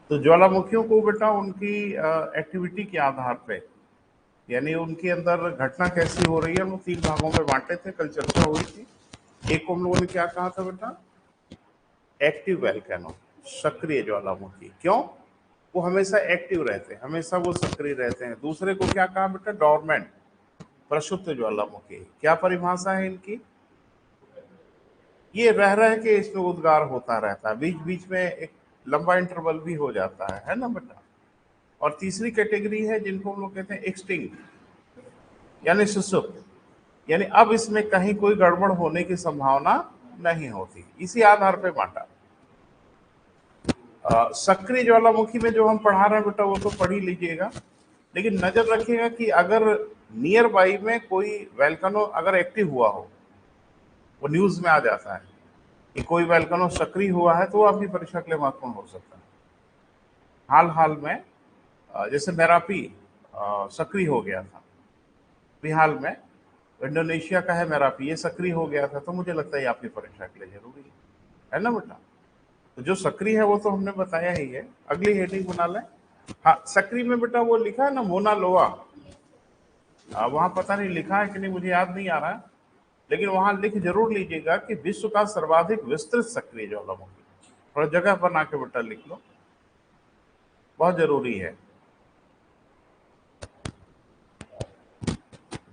तो ज्वालामुखियों को बेटा उनकी एक्टिविटी के आधार पे, यानी उनके अंदर घटना कैसी हो रही है, वो 3 भागों में बांटे थे, कल चर्चा हुई थी। एक को हम लोगों ने क्या कहा था बेटा, एक्टिव वैल्केनो, सक्रिय ज्वालामुखी। क्यों? वो हमेशा एक्टिव रहते हैं, हमेशा वो सक्रिय रहते हैं। दूसरे को क्या कहा बेटा, डॉर्मेंट, प्रक्षुब्ध ज्वालामुखी। क्या परिभाषा है इनकी? ये रह के इसमें उद्गार होता रहता है, बीच बीच में एक लंबा इंटरवल भी हो जाता है ना बेटा। और तीसरी कैटेगरी है जिनको हम लोग कहते हैं एक्सटिंक्ट, यानी सुसुप्त, यानी अब इसमें कहीं कोई गड़बड़ होने की संभावना नहीं होती। इसी आधार पे बांटा। सक्रिय ज्वालामुखी में जो हम पढ़ा रहे हैं बेटा वो तो पढ़ ही लीजिएगा, लेकिन नजर रखिएगा कि अगर नियर बाई में कोई वैल्कनो अगर एक्टिव हुआ हो, वो न्यूज में आ जाता है कि कोई वैल्कनो सक्रिय हुआ है, तो वो आपकी परीक्षा के लिए महत्वपूर्ण हो सकता है। हाल हाल में जैसे मेरापी सक्रिय हो गया था, फिलहाल में इंडोनेशिया का है मेरापी, ये सक्रिय हो गया था, तो मुझे लगता है ये आपकी परीक्षा के लिए जरूरी है ना बेटा। तो जो सक्रिय है वो तो हमने बताया ही है। अगली हेडिंग बना लें। हाँ, सक्रिय में बेटा वो लिखा है ना मोना लोआ, वहां पता नहीं लिखा है कि नहीं, मुझे याद नहीं आ रहा है, लेकिन वहां लिख जरूर लीजिएगा कि विश्व का सर्वाधिक विस्तृत सक्रिय ज्वालामुखी। थोड़ा जगह बना के बेटा लिख लो, बहुत जरूरी है।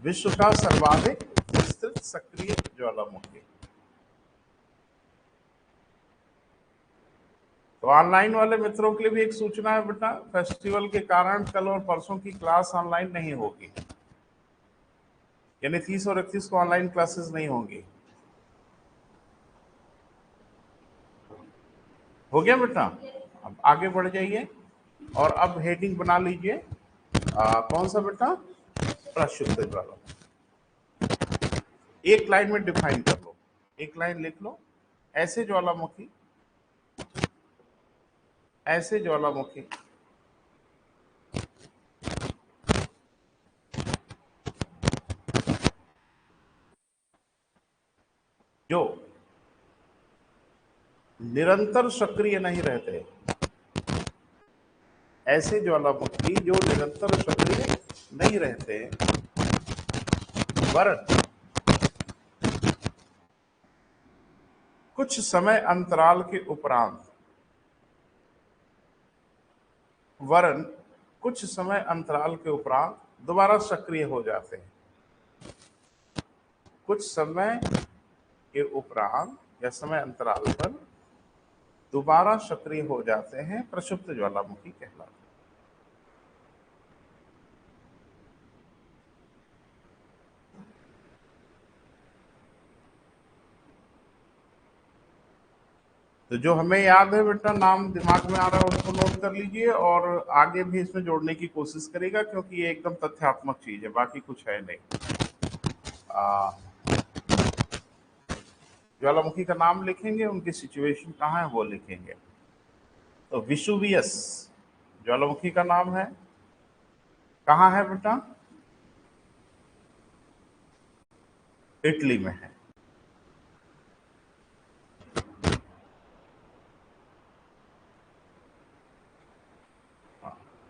विश्व का सर्वाधिक विस्तृत सक्रिय ज्वालामुखी। तो ऑनलाइन वाले मित्रों के लिए भी एक सूचना है बेटा, फेस्टिवल के कारण कल और परसों की क्लास ऑनलाइन नहीं होगी, यानी 30 और 31 को ऑनलाइन क्लासेस नहीं होंगी। हो गया बेटा? अब आगे बढ़ जाइए और अब हेडिंग बना लीजिए। कौन सा बेटा? प्रक्षुब्ध ज्वालामुखी। एक लाइन में डिफाइन कर लो, एक लाइन लिख लो। ऐसे ज्वालामुखी, ऐसे ज्वालामुखी जो निरंतर सक्रिय नहीं रहते, ऐसे ज्वालामुखी जो निरंतर सक्रिय नहीं रहते, वरन कुछ समय अंतराल के उपरांत, वरन कुछ समय अंतराल के उपरांत दोबारा सक्रिय हो जाते हैं। कुछ समय के उपरांत या समय अंतराल पर दोबारा सक्रिय हो जाते हैं, प्रक्षुब्ध ज्वालामुखी कहलाते हैं। तो जो हमें याद है बेटा, नाम दिमाग में आ रहा है उसको नोट कर लीजिए और आगे भी इसमें जोड़ने की कोशिश करेगा, क्योंकि ये एकदम तथ्यात्मक चीज है, बाकी कुछ है नहीं। ज्वालामुखी का नाम लिखेंगे, उनकी सिचुएशन कहाँ है वो लिखेंगे। तो विसुवियस ज्वालामुखी का नाम है, कहाँ है बेटा? इटली में है।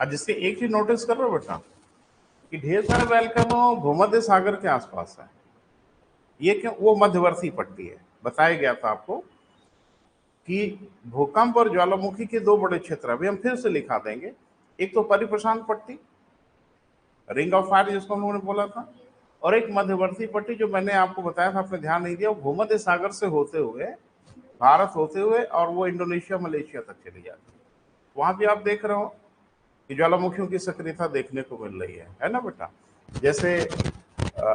अब जिससे एक चीज नोटिस कर रहे हो बेटा कि ढेर सारे वैल्कनो भूमध्य सागर के आसपास है। ये क्यों? वो मध्यवर्ती पट्टी है, बताया गया था आपको कि भूकंप और ज्वालामुखी के दो बड़े क्षेत्र, अभी हम फिर से लिखा देंगे। एक तो परिप्रशांत पट्टी, रिंग ऑफ फायर जिसको हम लोगों ने बोला था, और एक मध्यवर्ती पट्टी जो मैंने आपको बताया था, आपने ध्यान नहीं दिया, वो भूमध्य सागर से होते हुए, भारत होते हुए, और वो इंडोनेशिया मलेशिया तक चली जाती है। वहां भी आप देख रहे हो कि ज्वालामुखियों की सक्रियता देखने को मिल रही है ना बेटा। जैसे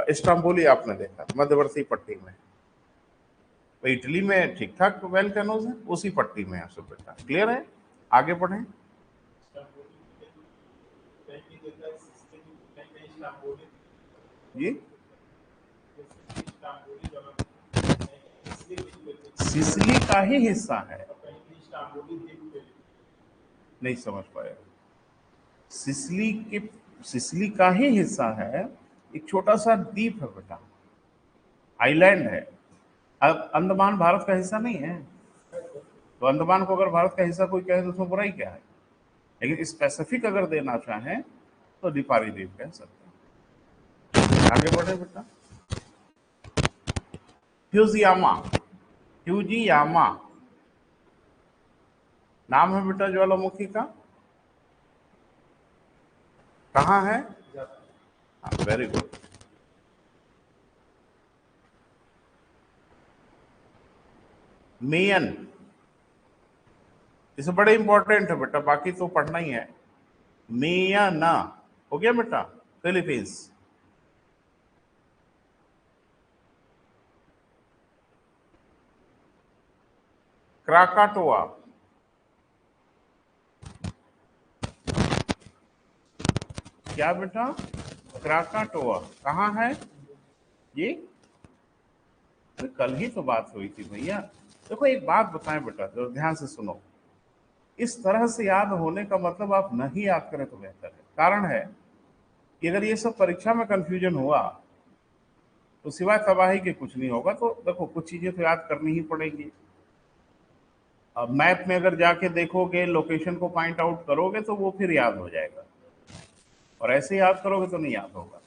इस्तांबुल ही आपने देखा मध्यवर्ती पट्टी में, तो इटली में ठीक ठाक वैल्केनोज है, उसी पट्टी में है सब बेटा। क्लियर है? आगे बढ़े। जी, सिसिली का ही हिस्सा है। नहीं समझ पाया। सिसिली के, सिसिली का ही हिस्सा है, एक छोटा सा द्वीप है बेटा, आइलैंड है। अब अंडमान भारत का हिस्सा नहीं है, तो अंडमान को अगर भारत का हिस्सा कोई कहे तो उसमें बुराई क्या है? लेकिन स्पेसिफिक अगर देना चाहें तो लिपारी द्वीप कह सकते हैं। आगे बढ़े बेटा। फ्यूजियामा, फ्यूजियामा नाम है बेटा ज्वालामुखी का, कहाँ है? Very good. मेयन, इसे बड़े इंपॉर्टेंट है बेटा, बाकी तो पढ़ना ही है। मेयाना हो गया बेटा, फिलीपींस। क्राकाटोआ, क्या बेटा? क्राकाटोआ कहाँ है ये? तो कल ही तो बात हुई थी भैया। देखो एक बात बताएं बेटा, जो ध्यान से सुनो, इस तरह से याद होने का मतलब आप नहीं याद करें तो बेहतर है। कारण है कि अगर ये सब परीक्षा में कंफ्यूजन हुआ तो सिवाय तबाही के कुछ नहीं होगा। तो देखो कुछ चीजें तो याद करनी ही पड़ेगी। अब मैप में अगर जाके देखोगे, लोकेशन को पॉइंट आउट करोगे तो वो फिर याद हो जाएगा, और ऐसे याद करोगे तो नहीं याद होगा।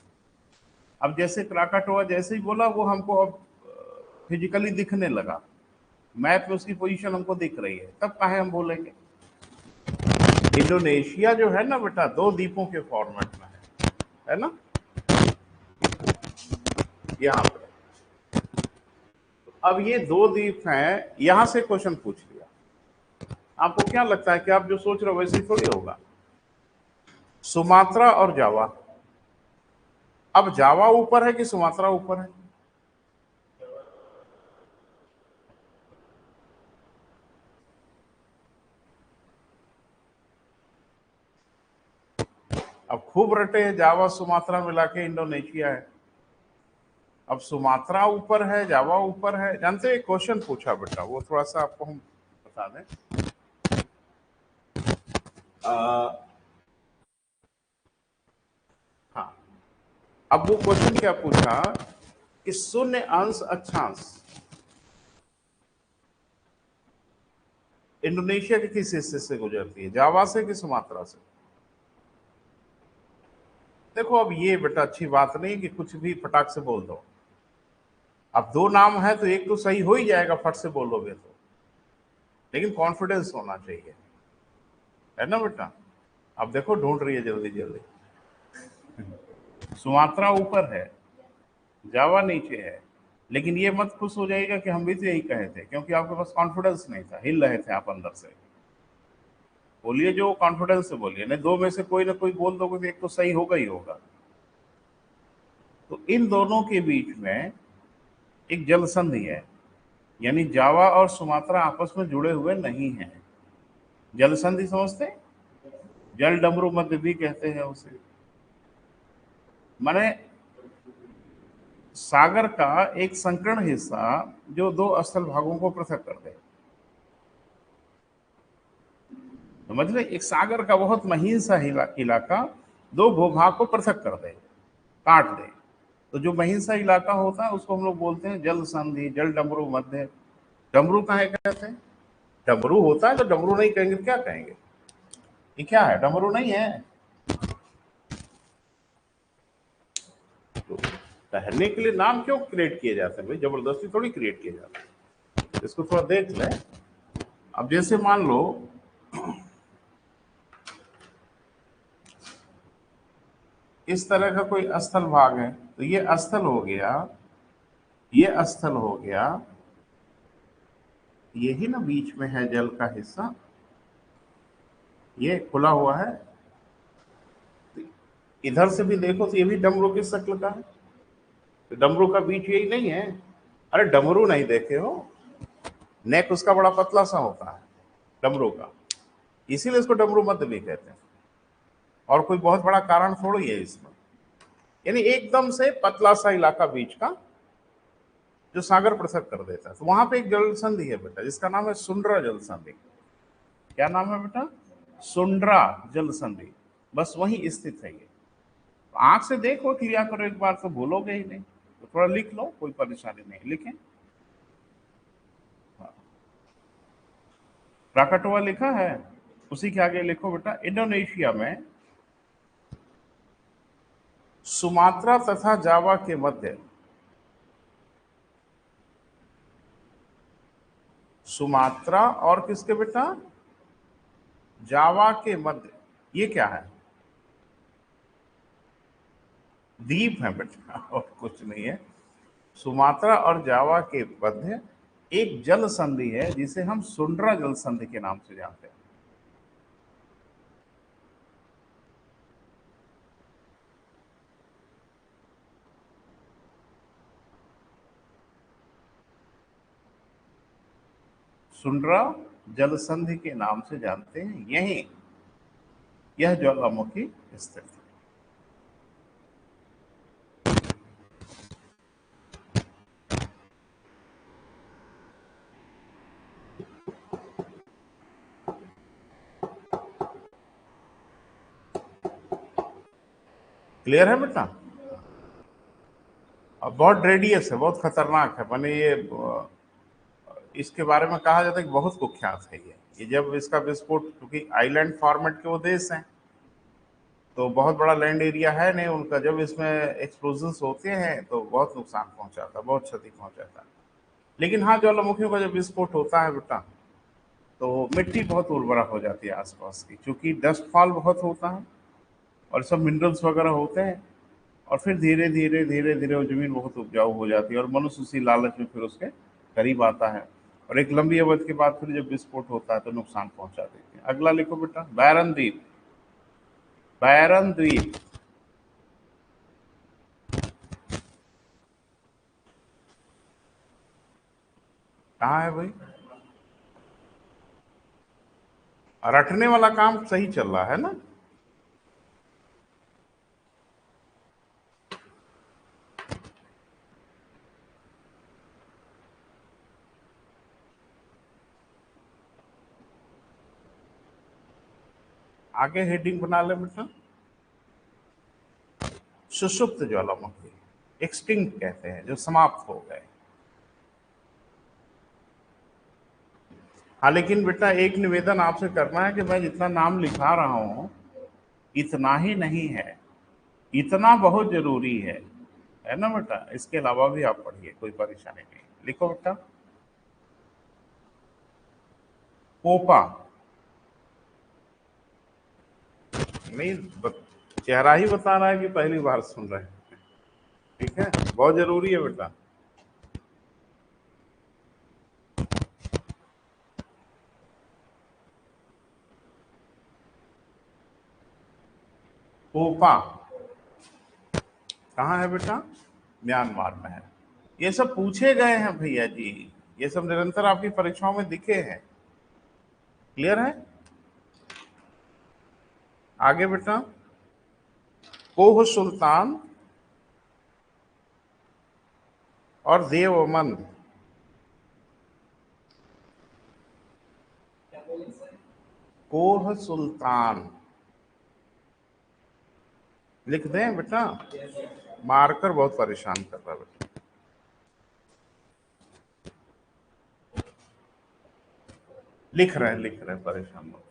अब जैसे क्राकाटोआ जैसे ही बोला, वो हमको अब फिजिकली दिखने लगा, मैप में उसकी पोजीशन हमको दिख रही है, तब काहे हम बोलेंगे। इंडोनेशिया जो है ना बेटा, दो द्वीपों के फॉर्मेट में है ना, यहाँ पे। अब ये दो द्वीप हैं, यहां से क्वेश्चन पूछ लिया। आपको क्या लगता है कि आप जो सोच रहे हो वैसे ही थोड़ी होगा? सुमात्रा और जावा। अब जावा ऊपर है कि सुमात्रा ऊपर है? अब खूब रटे हैं, जावा सुमात्रा मिला के इंडोनेशिया है। अब सुमात्रा ऊपर है, जावा ऊपर है। जानते हैं क्वेश्चन पूछा बेटा, वो थोड़ा सा आपको हम बता दें। हाँ, अब वो क्वेश्चन क्या पूछा कि शून्य अंश अक्षांश इंडोनेशिया के किस हिस्से से गुजरती है, जावा से कि सुमात्रा से? देखो अब ये बेटा अच्छी बात नहीं कि कुछ भी फटाक से बोल दो। अब दो नाम है तो एक तो सही हो ही जाएगा फट से बोलोगे तो, लेकिन कॉन्फिडेंस होना चाहिए, है ना बेटा। अब देखो ढूंढ रही है जल्दी जल्दी। सुमात्रा ऊपर है, जावा नीचे है, लेकिन ये मत खुश हो जाएगा कि हम भी तो यही कहे थे, क्योंकि आपके पास कॉन्फिडेंस नहीं था, हिल रहे थे आप अंदर से। बोलिए जो कॉन्फिडेंस से बोलिए, नहीं दो में से कोई ना कोई बोल दोगे तो एक तो सही होगा ही होगा। तो इन दोनों के बीच में एक जल संधि है, यानी जावा और सुमात्रा आपस में जुड़े हुए नहीं हैं। जल संधि समझते हैं? जल डमरू मध्य भी कहते हैं उसे। माने सागर का एक संकीर्ण हिस्सा जो दो स्थल भागों को पृथक कर दे। तो मतलब एक सागर का बहुत महीन सा इलाका दो भूभाग को पृथक कर दे, काट दे। तो जो महीन सा इलाका होता है उसको हम लोग बोलते हैं जल संधि, जल डमरू मध्य। डमरू कहाँ कहते हैं? डमरू होता है तो डमरू नहीं कहेंगे तो क्या कहेंगे? ये क्या है? डमरू नहीं है। तो ठहरने के लिए नाम क्यों क्रिएट किए जाते हैं भाई? जबरदस्ती थोड़ी क्रिएट किए जाते हैं। इसको थोड़ा देख ले। अब जैसे मान लो इस तरह का कोई स्थल भाग है, तो ये स्थल हो गया, ये स्थल हो गया, यही ना बीच में है जल का हिस्सा, ये खुला हुआ है। तो इधर से भी देखो तो ये भी डमरू की शक्ल का है। तो डमरू का बीच यही नहीं है? अरे डमरू नहीं देखे हो? नेक उसका बड़ा पतला सा होता है डमरू का, इसीलिए इसको डमरू मध्य भी कहते हैं। और कोई बहुत बड़ा कारण थोड़ी है इसमें। यानी एकदम से पतला सा इलाका बीच का जो सागर पृथक कर देता है। तो वहां पे एक जल संधि है बेटा, जिसका नाम है सुंड्रा जल संधि। क्या नाम है बेटा? सुंड्रा जल संधि। बस वही स्थित है ये। तो आंख से देखो, क्लियर करो एक बार, तो भूलोगे ही नहीं। तो थोड़ा लिख लो, कोई परेशानी नहीं, लिखें। हाँ। प्राकटवा लिखा है? उसी के आगे लिखो बेटा, इंडोनेशिया में सुमात्रा तथा जावा के मध्य, सुमात्रा और किसके बेटा, जावा के मध्य, ये क्या है? द्वीप है बेटा और कुछ नहीं है। सुमात्रा और जावा के मध्य एक जल संधि है जिसे हम सुंड्रा जल संधि के नाम से जानते हैं। सुंड्रा जल संधि के नाम से जानते हैं। यही यह ज्वालामुखी स्थित है। क्लियर है बेटा? अब बहुत रेडियस है, बहुत खतरनाक है, माने ये इसके बारे में कहा जाता है कि बहुत कुख्यात है ये जब इसका विस्फोट, क्योंकि आइलैंड फॉर्मेट के वो देश हैं तो बहुत बड़ा लैंड एरिया है नहीं उनका, जब इसमें एक्सप्लोजन होते हैं तो बहुत नुकसान पहुंचाता है, बहुत क्षति पहुंचाता है। लेकिन हाँ, ज्वालामुखियों का जब विस्फोट होता है बेटा तो मिट्टी बहुत उर्वरा हो जाती है आसपास की, क्योंकि डस्ट फॉल बहुत होता है और सब मिनरल्स वगैरह होते हैं, और फिर धीरे धीरे धीरे धीरे वो जमीन बहुत उपजाऊ हो जाती है और मनुष्य उसी लालच में फिर उसके करीब आता है, और एक लंबी अवधि के बाद फिर जब विस्फोट होता है तो नुकसान पहुंचा देते हैं। अगला लिखो बेटा, बैरन द्वीप। बैरन द्वीप कहाँ है भाई? रटने वाला काम सही चल रहा है ना? आगे हेडिंग बना ले बेटा, सुषुप्त ज्वालामुखी, एक्सटिंक्ट कहते हैं, जो समाप्त हो गए। हाँ लेकिन बेटा एक निवेदन आपसे करना है कि मैं जितना नाम लिखा रहा हूं इतना ही नहीं है, इतना बहुत जरूरी है ना बेटा? इसके अलावा भी आप पढ़िए, कोई परेशानी नहीं। लिखो बेटा, पोपा। नहीं चेहरा ही बता रहा है कि पहली बार सुन रहे हैं। ठीक है, बहुत जरूरी है बेटा। पोपा कहाँ है बेटा? म्यांमार में है। ये सब पूछे गए हैं भैया जी, ये सब निरंतर आपकी परीक्षाओं में दिखे हैं। क्लियर है? आगे बेटा, कोह सुल्तान और देवमंद। कोह सुल्तान लिख दें बेटा? मार्कर बहुत परेशान कर रहा है बेटा। लिख रहे हैं, परेशान मत।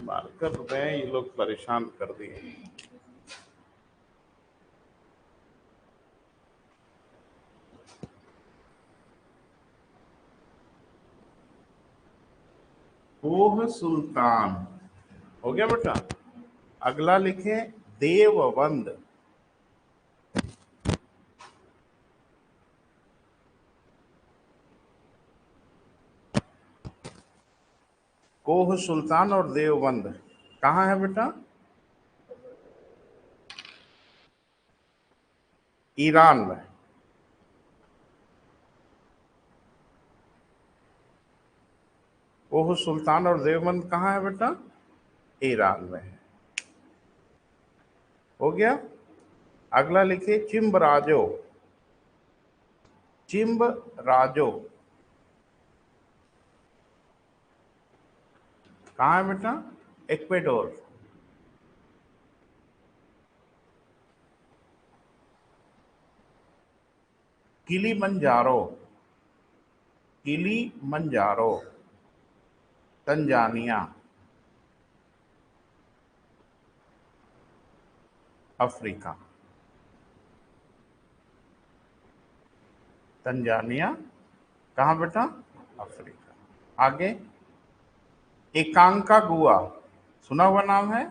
मार्कर दें, ये लोग परेशान कर दिए। कोह सुल्तान हो गया बेटा। अगला लिखे, देवबंद। कोह सुल्तान और देवबंद कहाँ है बेटा? ईरान में। कोह सुल्तान और देवबंद कहाँ है बेटा? ईरान में है। हो गया। अगला लिखिए, चिम्बराजो। चिम्बराजो कहाँ है बेटा? Ecuador. Kilimanjaro Kilimanjaro, Tanzania, Africa. Tanzania कहाँ बेटा? अफ्रीका। आगे एकांका गुआ, सुना हुआ नाम है?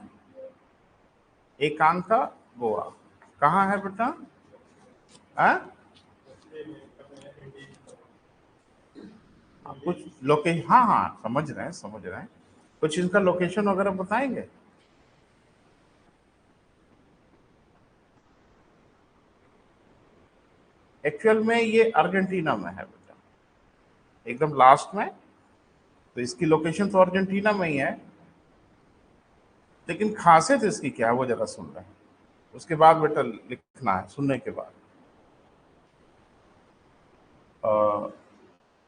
एकांका गुआ कहाँ है बेटा? कुछ लोकेशन, हाँ हाँ समझ रहे हैं समझ रहे हैं, कुछ इनका लोकेशन वगैरह बताएंगे? एक्चुअल में ये अर्जेंटीना में है बेटा, एकदम लास्ट में। तो इसकी लोकेशन तो अर्जेंटीना में ही है, लेकिन खासियत इसकी क्या है वो जरा सुन रहे हैं, उसके बाद बेटा लिखना है सुनने के बाद।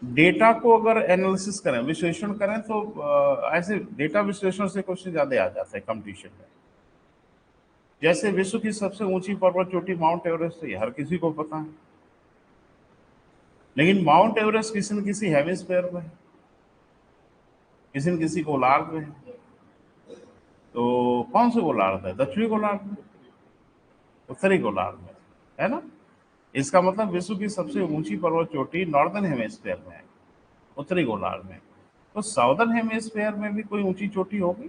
डेटा को अगर एनालिसिस करें, विश्लेषण करें, तो ऐसे डेटा विश्लेषण से क्वेश्चन ज्यादा आ जाता है कंपटीशन में। जैसे विश्व की सबसे ऊंची पर्वत चोटी माउंट एवरेस्ट, तो ये हर किसी को पता है, लेकिन माउंट एवरेस्ट किसी न किसी हेमिस्फीयर में है, किसी न किसी गोलार्ध में है। तो कौन से गोलार्ध है? दक्षिणी गोलार्ध में, उत्तरी गोलार्ध में, है ना? इसका मतलब विश्व की सबसे ऊंची पर्वत चोटी नॉर्दर्न हेमिस्फीयर में है, उत्तरी गोलार्ध में। तो साउदर्न हेमिस्फीयर में भी कोई ऊंची चोटी होगी?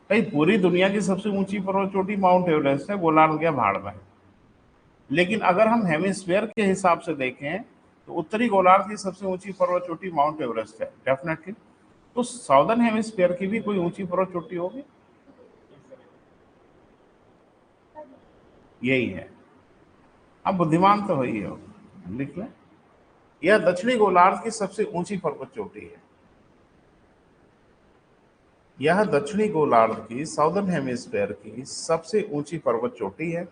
भाई पूरी दुनिया की सबसे ऊंची पर्वत चोटी माउंट एवरेस्ट है, गोलार्ध गया भाड़ में। लेकिन अगर हम हेमिस्फीयर के हिसाब से देखें तो उत्तरी गोलार्ध की सबसे ऊंची पर्वत चोटी माउंट एवरेस्ट है डेफिनेटली। तो साउदर्न हेमिस्फीयर की भी कोई ऊंची पर्वत चोटी होगी? यही है। अब बुद्धिमान तो ही हो, लिख लें। यह दक्षिणी गोलार्ध की सबसे ऊंची पर्वत चोटी है। यह दक्षिणी गोलार्ध की, साउदर्न हेमिस्फीयर की सबसे ऊंची पर्वत चोटी है।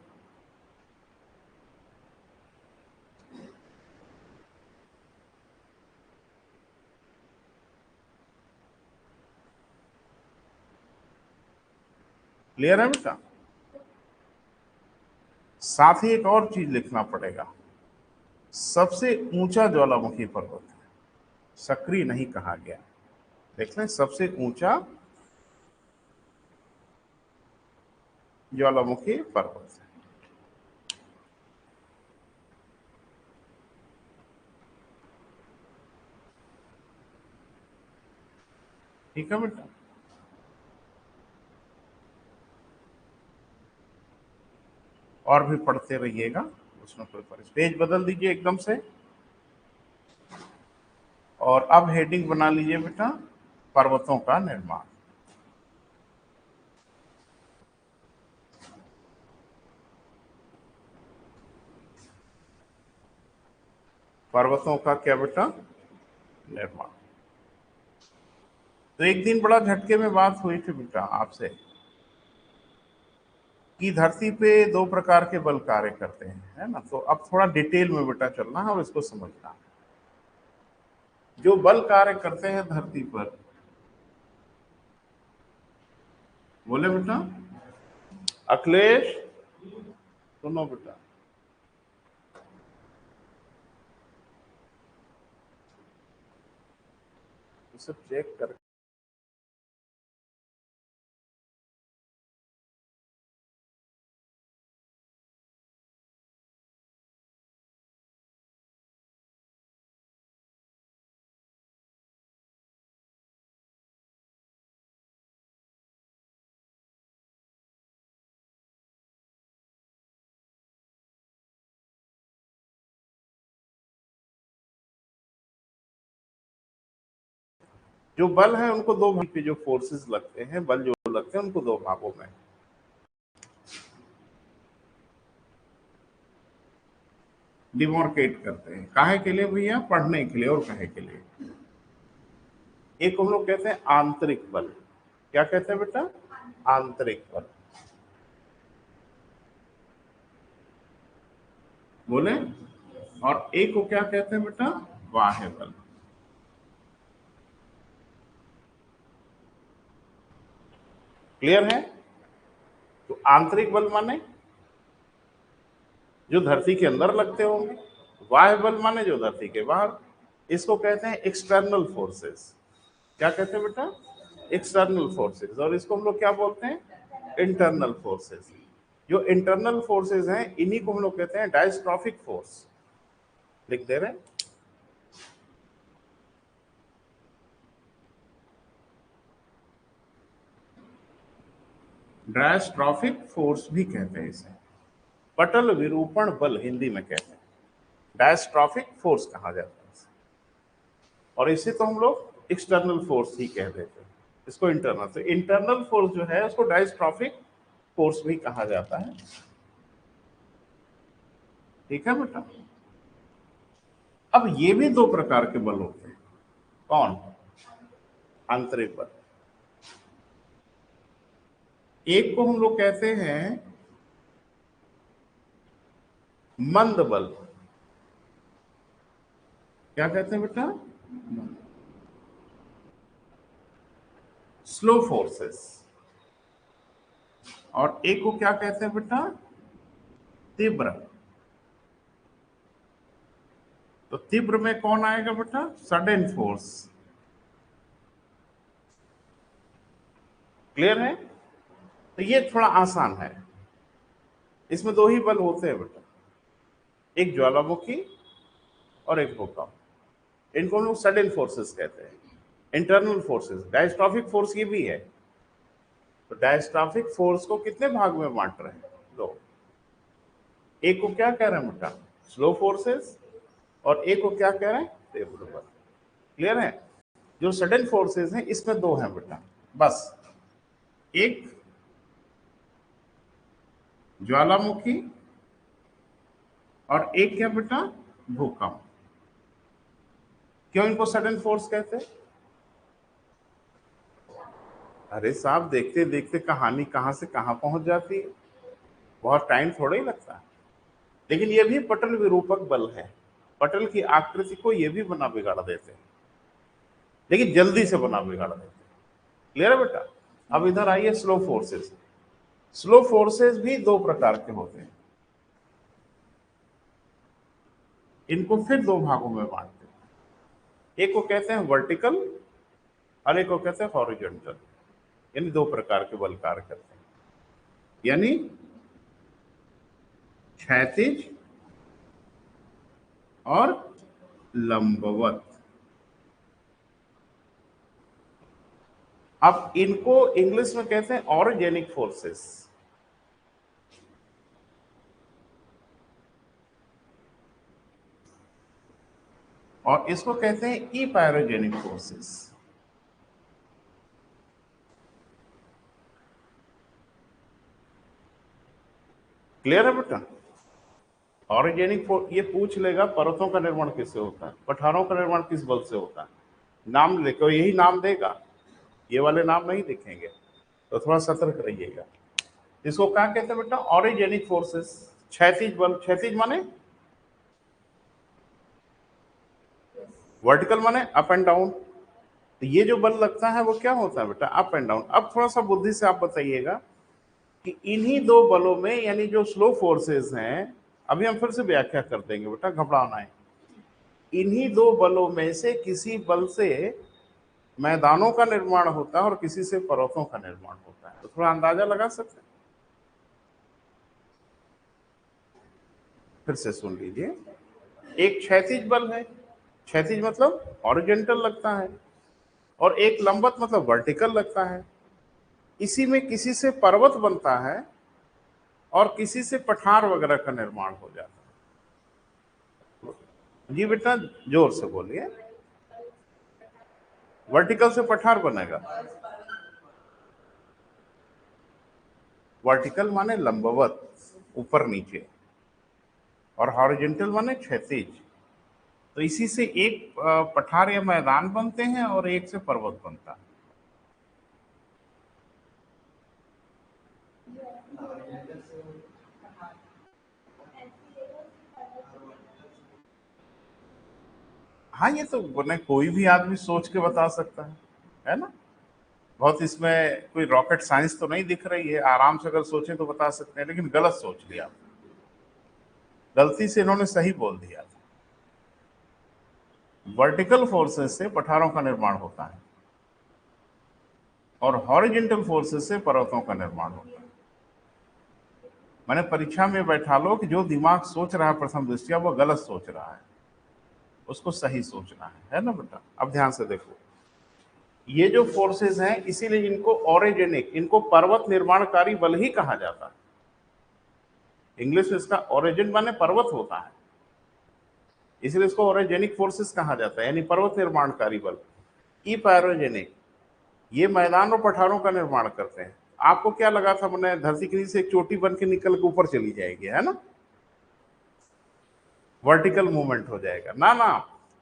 क्लियर है बेटा? साथ ही एक और चीज लिखना पड़ेगा, सबसे ऊंचा ज्वालामुखी पर्वत है, सक्रिय नहीं कहा गया। देख लें, सबसे ऊंचा ज्वालामुखी पर्वत है। ठीक है बेटा? और भी पढ़ते रहिएगा, उसमें कोई फर्क। पेज बदल दीजिए एकदम से, और अब हेडिंग बना लीजिए बेटा, पर्वतों का निर्माण। पर्वतों का क्या बेटा? निर्माण। तो एक दिन बड़ा झटके में बात हुई थी बेटा आपसे, कि धरती पे दो प्रकार के बल कार्य करते हैं, है ना? तो अब थोड़ा डिटेल में बेटा चलना है और इसको समझना है। जो बल कार्य करते हैं धरती पर, बोले बेटा? अखिलेश, सुनो बेटा, सब चेक कर। जो बल है उनको दो भाग पे, जो फोर्सेस लगते हैं, बल जो लगते हैं उनको दो भागों में डिमोर्केट करते हैं। काहे के लिए भैया? पढ़ने के लिए। और काहे के लिए? एक हम लोग कहते हैं आंतरिक बल। क्या कहते हैं बेटा? आंतरिक बल। बोले? और एक को क्या कहते हैं बेटा? बाह्य बल। क्लियर है? तो आंतरिक बल माने जो धरती के अंदर लगते होंगे, बाह्य बल माने जो धरती के बाहर, इसको कहते हैं एक्सटर्नल फोर्सेस। क्या कहते हैं बेटा? External forces. और इसको हम लोग क्या बोलते हैं? Internal forces. जो इंटरनल फोर्सेस हैं इन्हीं को हम लोग कहते हैं डायस्ट्रॉफिक फोर्स। लिख दे रहे हैं। डायस्ट्रॉफिक फोर्स भी कहते हैं इसे। पटल विरूपण बल हिंदी में कहते हैं, डायस्ट्रॉफिक फोर्स कहा जाता है इसे। और इसे तो हम लोग एक्सटर्नल फोर्स ही कह देते हैं, इसको इंटरनल। तो इंटरनल फोर्स जो है उसको डायस्ट्रॉफिक फोर्स भी कहा जाता है। ठीक है बेटा? अब ये भी दो प्रकार के बल होते हैं। कौन? आंतरिक बल। एक को हम लोग कहते हैं मंद बल। क्या कहते हैं बेटा? Slow forces. और एक को क्या कहते हैं बेटा? तीव्र। तो तीव्र में कौन आएगा बेटा? Sudden force. क्लियर है? तो ये थोड़ा आसान है। इसमें दो ही बल होते हैं बेटा, एक ज्वालामुखी और एक भूकंप। इनको हम लोग सडन फोर्सेस कहते हैं, इंटरनल फोर्सेस। डायस्ट्रॉफिक फोर्स ये भी है। तो डायस्ट्रॉफिक फोर्स को कितने भाग में बांट रहे हैं? दो। एक को क्या कह रहे हैं बेटा? Slow forces. और एक को क्या कह रहे हैं? तीव्र बल। क्लियर है? जो सडन फोर्सेस हैं इसमें दो हैं बेटा, बस। एक ज्वालामुखी और एक क्या बेटा? भूकंप। क्यों इनको सडन फोर्स कहते हैं? अरे साहब, देखते देखते कहानी कहां से कहां पहुंच जाती है, बहुत टाइम थोड़ा ही लगता है। लेकिन ये भी पटल विरूपक बल है। पटल की आकृति को ये भी बना बिगाड़ देते हैं, लेकिन जल्दी से बना बिगाड़ देते हैं। क्लियर है बेटा? अब इधर आइए स्लो फोर्सेस। स्लो फोर्सेस भी दो प्रकार के होते हैं। इनको फिर दो भागों में बांटते हैं। एक को कहते हैं वर्टिकल और एक को कहते हैं हॉरिजॉन्टल। यानी दो प्रकार के बल कार्य करते हैं, यानी क्षैतिज और लंबवत। अब इनको इंग्लिश में कहते हैं ऑरिजेनिक फोर्सेस। और इसको कहते हैं ई पायरोजेनिक फोर्सेस। क्लियर है बेटा? ऑरिजेनिक फोर्स ये पूछ लेगा पर्वतों का निर्माण किससे होता है, पठारों का निर्माण किस बल से होता है। नाम देखो, यही नाम देगा, ये वाले नाम नहीं दिखेंगे, तो थोड़ा सतर्क रहिएगा। इसको क्या कहते हैं बेटा? ऑरिजेनिक फोर्सेस। क्षैतिज बल। क्षैतिज माने वर्टिकल माने अप एंड डाउन। तो ये जो बल लगता है वो क्या होता है बेटा? Up and down. अब थोड़ा सा बुद्धि से आप बताइएगा कि इन्हीं दो बलों में, यानी जो स्लो फोर्सेस हैं, अभी हम फिर से व्याख्या कर देंगे बेटा, घबराना है। इन्हीं दो बलों में से किसी बल से मैदानों का निर्माण होता है और किसी से पर्वतों का निर्माण होता है। तो थोड़ा अंदाजा लगा सकते हैं? फिर से सुन लीजिए। एक क्षैतिज बल है, क्षैतिज मतलब हॉरिजॉन्टल लगता है, और एक लंबवत मतलब वर्टिकल लगता है। इसी में किसी से पर्वत बनता है और किसी से पठार वगैरह का निर्माण हो जाता है। जी बेटा, जोर से बोलिए। वर्टिकल से पठार बनेगा। वर्टिकल माने लंबवत, ऊपर नीचे, और हॉरिजॉन्टल माने क्षैतिज। तो इसी से एक पठार या मैदान बनते हैं और एक से पर्वत बनता है। हाँ, ये तो बोले कोई भी आदमी सोच के बता सकता है ना? बहुत इसमें कोई रॉकेट साइंस तो नहीं दिख रही है, आराम से अगर सोचे तो बता सकते हैं, लेकिन गलत सोच लिया। गलती से इन्होंने सही बोल दिया था। वर्टिकल फोर्सेस से पठारों का निर्माण होता है और हॉरिजेंटल फोर्सेस से पर्वतों का निर्माण होता है। मैंने परीक्षा में बैठा लो कि जो दिमाग सोच रहा है प्रथम दृष्टया वो गलत सोच रहा है, उसको सही सोचना है ना बेटा। अब ध्यान से देखो, ये जो फोर्सेस हैं इसीलिए इनको ऑरिजेनिक, इनको पर्वत निर्माणकारी बल ही कहा जाता है। इंग्लिश में इसका ओरिजिन माने पर्वत होता है, इसलिए इसको ऑरिजेनिक फोर्सेस कहा जाता है, यानी पर्वत निर्माणकारी बल। ई पैरोजेनिक, ये मैदान और पठारों का निर्माण करते हैं। आपको क्या लगा था मैंने धरती के नीचे से एक चोटी बन के निकल के ऊपर चली जाएगी, है ना, वर्टिकल मूवमेंट हो जाएगा ना, ना,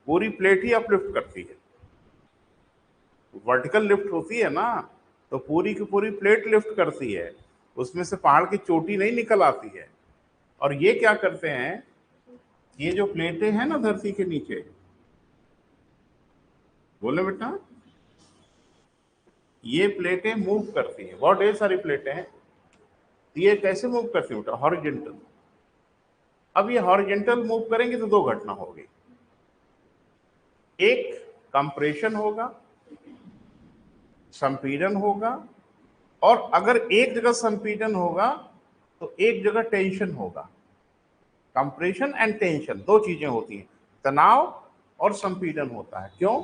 पूरी प्लेट ही अपलिफ्ट करती है। वर्टिकल लिफ्ट होती है ना, तो पूरी की पूरी प्लेट लिफ्ट करती है, उसमें से पहाड़ की चोटी नहीं निकल आती है। और ये क्या करते हैं, ये जो प्लेटें हैं ना धरती के नीचे, बोले बेटा, ये प्लेटें मूव करती हैं, बहुत ढेर सारी प्लेटें हैं। ये कैसे मूव करती है बेटा, हॉरिजेंटल। अब ये हॉरिजेंटल मूव करेंगे तो दो घटना होगी, एक कंप्रेशन होगा, संपीड़न होगा, और अगर एक जगह संपीड़न होगा तो एक जगह टेंशन होगा। कंप्रेशन एंड टेंशन दो चीजें होती हैं, तनाव और संपीड़न होता है। क्यों?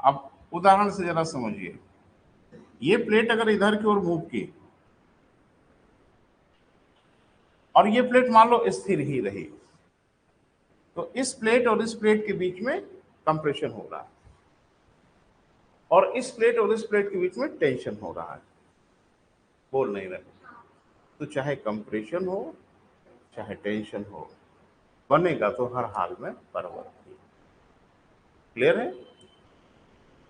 अब उदाहरण से जरा समझिए, ये प्लेट अगर इधर की ओर मूव की और ये प्लेट मान लो स्थिर ही रही, तो इस प्लेट और इस प्लेट के बीच में कंप्रेशन हो रहा है और इस प्लेट और इस प्लेट के बीच में टेंशन हो रहा है। बोल नहीं रहे, तो चाहे कंप्रेशन हो चाहे टेंशन हो, बनेगा तो हर हाल में पर्वत ही। क्लियर है?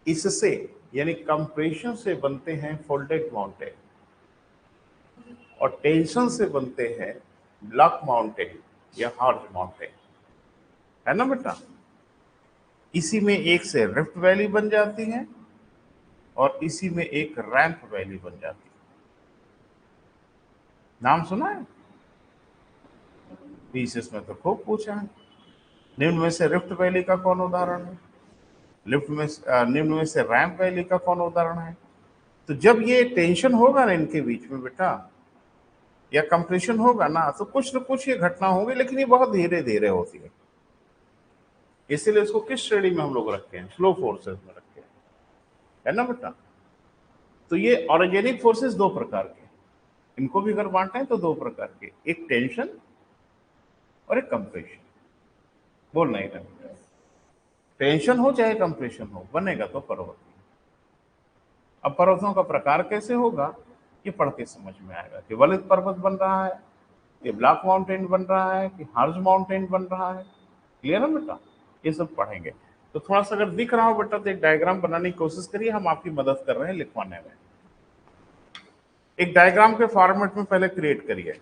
इससे यानी कंप्रेशन से बनते हैं फोल्डेड माउंटेन और टेंशन से बनते हैं ब्लॉक माउंटेन या हॉर्ज माउंटेन, है ना बेटा। इसी में एक से रिफ्ट वैली बन जाती है और इसी में एक रैंप वैली बन जाती है। नाम सुना है? पीसीएस में तो खूब पूछा है। निम्न में से रिफ्ट वैली का कौन उदाहरण है? निम्न में से रैंप वैली का कौन उदाहरण है? तो जब ये टेंशन होगा ना इनके बीच में बेटा, या कंप्रेशन होगा ना, तो कुछ न कुछ ये घटना होगी, लेकिन ये बहुत धीरे धीरे होती है। इसीलिए इसको किस श्रेणी में हम लोग रखते हैं? स्लो फोर्सेस में रखते हैं, है ना बेटा। तो ये ऑर्गेनिक फोर्सेस दो प्रकार के, इनको भी अगर बांटे तो दो प्रकार के, एक टेंशन और एक कंप्रेशन। बोल नहीं रहे, टेंशन हो चाहे कंप्रेशन हो, बनेगा तो पर्वत। अब पर्वतों का प्रकार कैसे होगा, ये पढ़ के समझ में आएगा कि वलित पर्वत बन रहा है, कि ब्लॉक माउंटेन बन रहा है, कि हार्ज माउंटेन बन रहा है। क्लियर है बेटा? ये सब पढ़ेंगे। तो थोड़ा सा अगर दिख रहा हो बेटा तो एक डायग्राम बनाने की कोशिश करिए, हम आपकी मदद कर रहे हैं लिखवाने में। एक डायग्राम के फॉर्मेट में पहले क्रिएट करिए।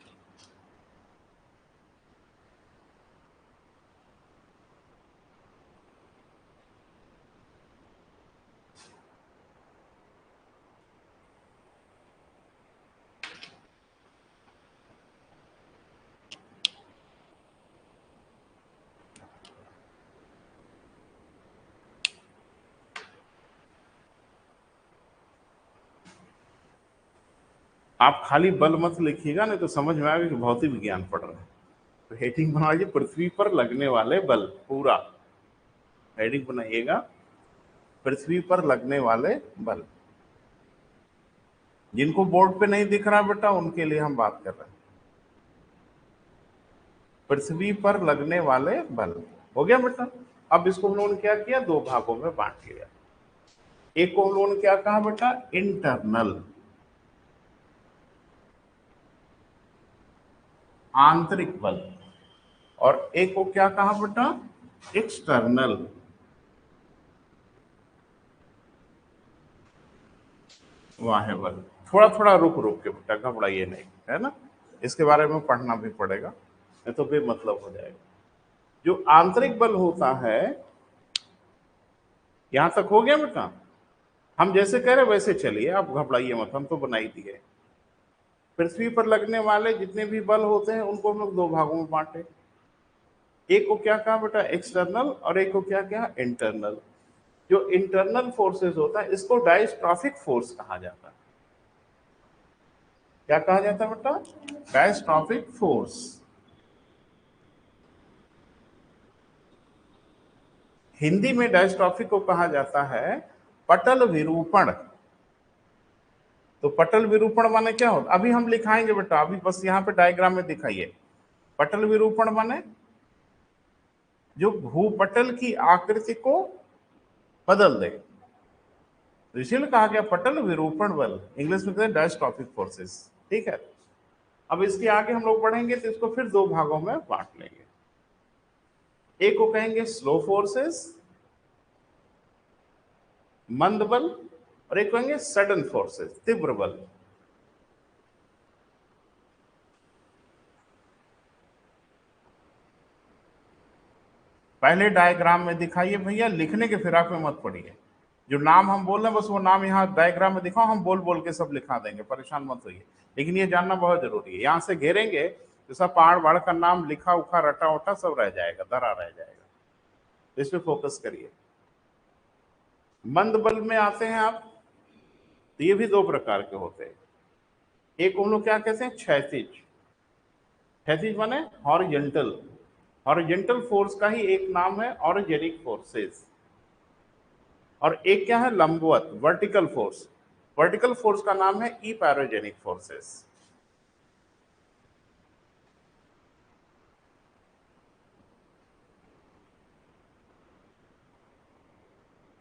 आप खाली बल मत लिखिएगा, नहीं तो समझ में आएगा कि भौतिक विज्ञान पढ़ रहे हैं। तो हेडिंग बनाइए पृथ्वी पर लगने वाले बल, पूरा हेडिंग बनाइएगा पृथ्वी पर लगने वाले बल। जिनको बोर्ड पे नहीं दिख रहा बेटा उनके लिए हम बात कर रहे हैं। पृथ्वी पर लगने वाले बल हो गया बेटा। अब इसको हम लोगों ने क्या किया, दो भागों में बांट लिया। एक को हम लोगों ने क्या कहा बेटा, इंटरनल, आंतरिक बल, और एक को क्या कहा बेटा, एक्सटर्नल, बाह्य बल। थोड़ा थोड़ा रुक रुक के बेटा, घबराइए नहीं, है ना। इसके बारे में पढ़ना भी पड़ेगा, नहीं तो बेमतलब हो जाएगा। जो आंतरिक बल होता है, यहां तक हो गया बेटा। हम जैसे कह रहे वैसे चलिए, आप घबराइए मत, हम तो बना ही दिए। पृथ्वी पर लगने वाले जितने भी बल होते हैं उनको हम लोग दो भागों में बांटे। एक को क्या कहा बेटा एक्सटर्नल और एक को क्या कहा इंटरनल। जो इंटरनल फोर्सेस होता है इसको डायस्ट्रॉफिक फोर्स कहा जाता है। क्या कहा जाता है बेटा? Diastrophic force. हिंदी में डायस्ट्रॉफिक को कहा जाता है पटल विरूपण। तो पटल विरूपण माने क्या होता? अभी हम लिखाएंगे बेटा, अभी बस यहाँ पे डायग्राम में दिखाइए। पटल विरूपण माने जो भूपटल की आकृति को बदल दे, तो इसीलिए कहा गया पटल विरूपण बल, इंग्लिश में कहते हैं डायस्ट्रॉफिक फोर्सेस। ठीक है, अब इसके आगे हम लोग पढ़ेंगे तो इसको फिर दो भागों में बांट लेंगे। एक को कहेंगे स्लो फोर्सेस, मंद बल, और एक कहेंगे सडन फोर्सेस, तीव्र बल। पहले डायग्राम में दिखाइए भैया, लिखने के फिराक में मत पड़िए। जो नाम हम बोल रहे हैं बस वो नाम यहाँ डायग्राम में दिखाओ, हम बोल बोल के सब लिखा देंगे, परेशान मत होइए। लेकिन ये जानना बहुत जरूरी है, यहाँ से घेरेंगे तो सब पहाड़ वहाड़ का नाम लिखा उखा रटा उटा सब रह जाएगा, धरा रह जाएगा। तो इस पे फोकस करिए। मंद बल में आते हैं आप, तो ये भी दो प्रकार के होते हैं। एक हम लोग क्या कहते हैं क्षैतिज। क्षैतिज माने हॉरिजॉन्टल। हॉरिजॉन्टल फोर्स का ही एक नाम है ऑरिजेनिक फोर्सेस। और एक क्या है लंबवत, वर्टिकल फोर्स। वर्टिकल फोर्स का नाम है ई पैरोजेनिक फोर्सेस।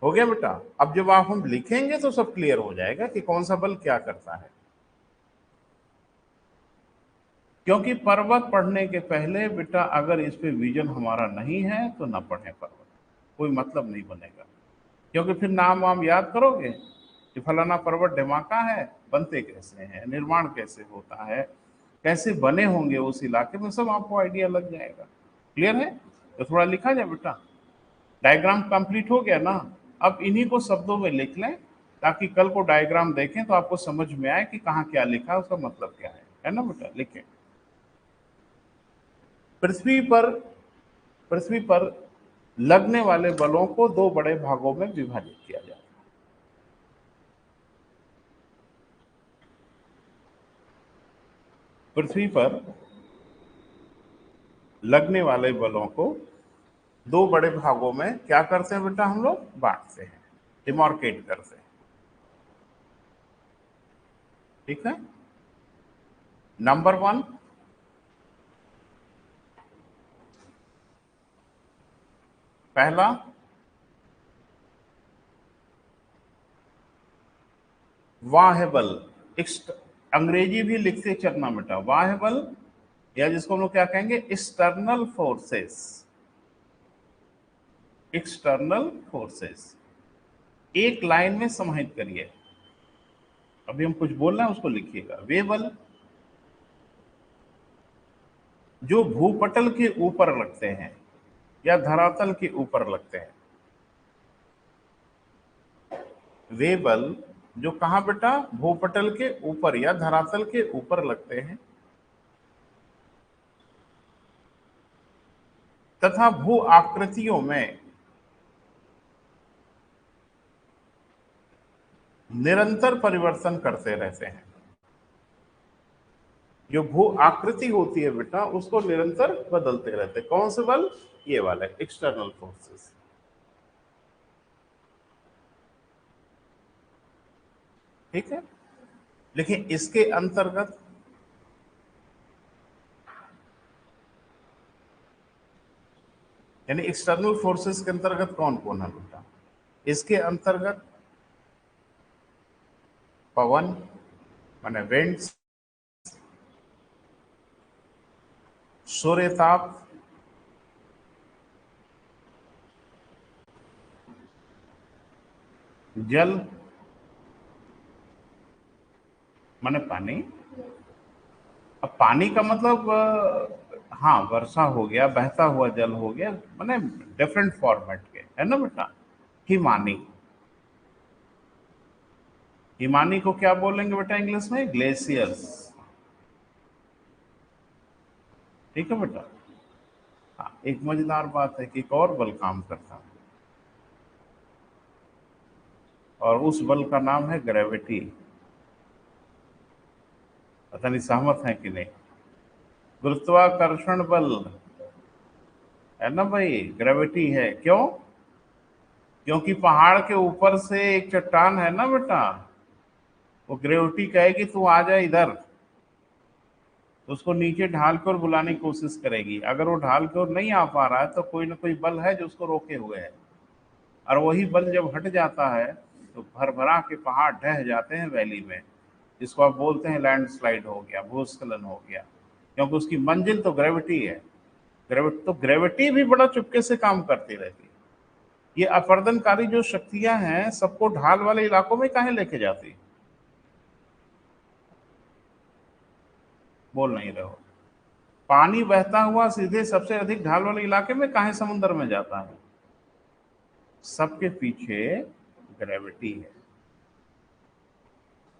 हो गया बेटा? अब जब आप हम लिखेंगे तो सब क्लियर हो जाएगा कि कौन सा बल क्या करता है। क्योंकि पर्वत पढ़ने के पहले बेटा अगर इस पे विजन हमारा नहीं है तो ना पढ़े पर्वत, कोई मतलब नहीं बनेगा। क्योंकि फिर नाम वाम याद करोगे कि फलाना पर्वत ढिमाका है, बनते कैसे हैं, निर्माण कैसे होता है, कैसे बने होंगे उस इलाके में, सब आपको आइडिया लग जाएगा। क्लियर है? तो थोड़ा लिखा जाए बेटा। डायग्राम कंप्लीट हो गया ना? अब इन्हीं को शब्दों में लिख लें ताकि कल को डायग्राम देखें तो आपको समझ में आए कि कहाँ क्या लिखा है, उसका मतलब क्या है ना बेटा? लिखें। पृथ्वी पर पृथ्वी पर लगने वाले बलों को दो बड़े भागों में विभाजित किया जाता है। पृथ्वी पर लगने वाले बलों को दो बड़े भागों में क्या करते हैं बेटा? हम लोग बांटते हैं, डिमार्केट करते हैं। ठीक है? नंबर वन, पहला वाह्य बल। अंग्रेजी भी लिखते चलना बेटा, वाह्य बल या जिसको हम लोग क्या कहेंगे एक्सटर्नल फोर्सेस। एक्सटर्नल फोर्सेस एक लाइन में समाहित करिए। अभी हम कुछ बोल रहे हैं उसको लिखिएगा। वे बल जो भूपटल के ऊपर लगते हैं या धरातल के ऊपर लगते हैं। वे बल जो कहा बेटा? भूपटल के ऊपर या धरातल के ऊपर लगते हैं तथा भू आकृतियों में निरंतर परिवर्तन करते रहते हैं। जो भू आकृति होती है बेटा उसको निरंतर बदलते रहते हैं। कौन से बल? ये वाले एक्सटर्नल फोर्सेस। ठीक है, लेकिन इसके अंतर्गत यानी एक्सटर्नल फोर्सेस के अंतर्गत कौन कौन है बेटा? इसके अंतर्गत पवन माने विंड्स, सूर्यताप, जल माने पानी। अब पानी का मतलब हाँ वर्षा हो गया, बहता हुआ जल हो गया, माने डिफरेंट फॉर्मेट के, है ना बेटा? हिमानी। हिमानी को क्या बोलेंगे बेटा इंग्लिश में? ग्लेशियर्स। ठीक है बेटा? हाँ, एक मजेदार बात है कि एक और बल काम करता है, और उस बल का नाम है ग्रेविटी। पता नहीं सहमत है कि नहीं? गुरुत्वाकर्षण बल है ना भाई, ग्रेविटी है। क्यों? क्योंकि पहाड़ के ऊपर से एक चट्टान है ना बेटा, वो ग्रेविटी कहेगी तू आ जा इधर, तो उसको नीचे ढाल कर बुलाने की कोशिश करेगी। अगर वो ढाल कर नहीं आ पा रहा है तो कोई ना कोई बल है जो उसको रोके हुए है, और वही बल जब हट जाता है तो भर भरा के पहाड़ ढह जाते हैं वैली में, जिसको आप बोलते हैं लैंडस्लाइड हो गया, भूस्खलन हो गया, क्योंकि उसकी मंजिल तो ग्रेविटी है। ग्रेविटी भी बड़ा चुपके से काम करती रहती है। ये अपर्दनकारी जो शक्तियां हैं सबको ढाल वाले इलाकों में काहे लेके जाती है? बोल नहीं रहे हो? पानी बहता हुआ सीधे सबसे अधिक ढाल वाले इलाके में काहे समुद्र में जाता है? सबके पीछे ग्रेविटी है।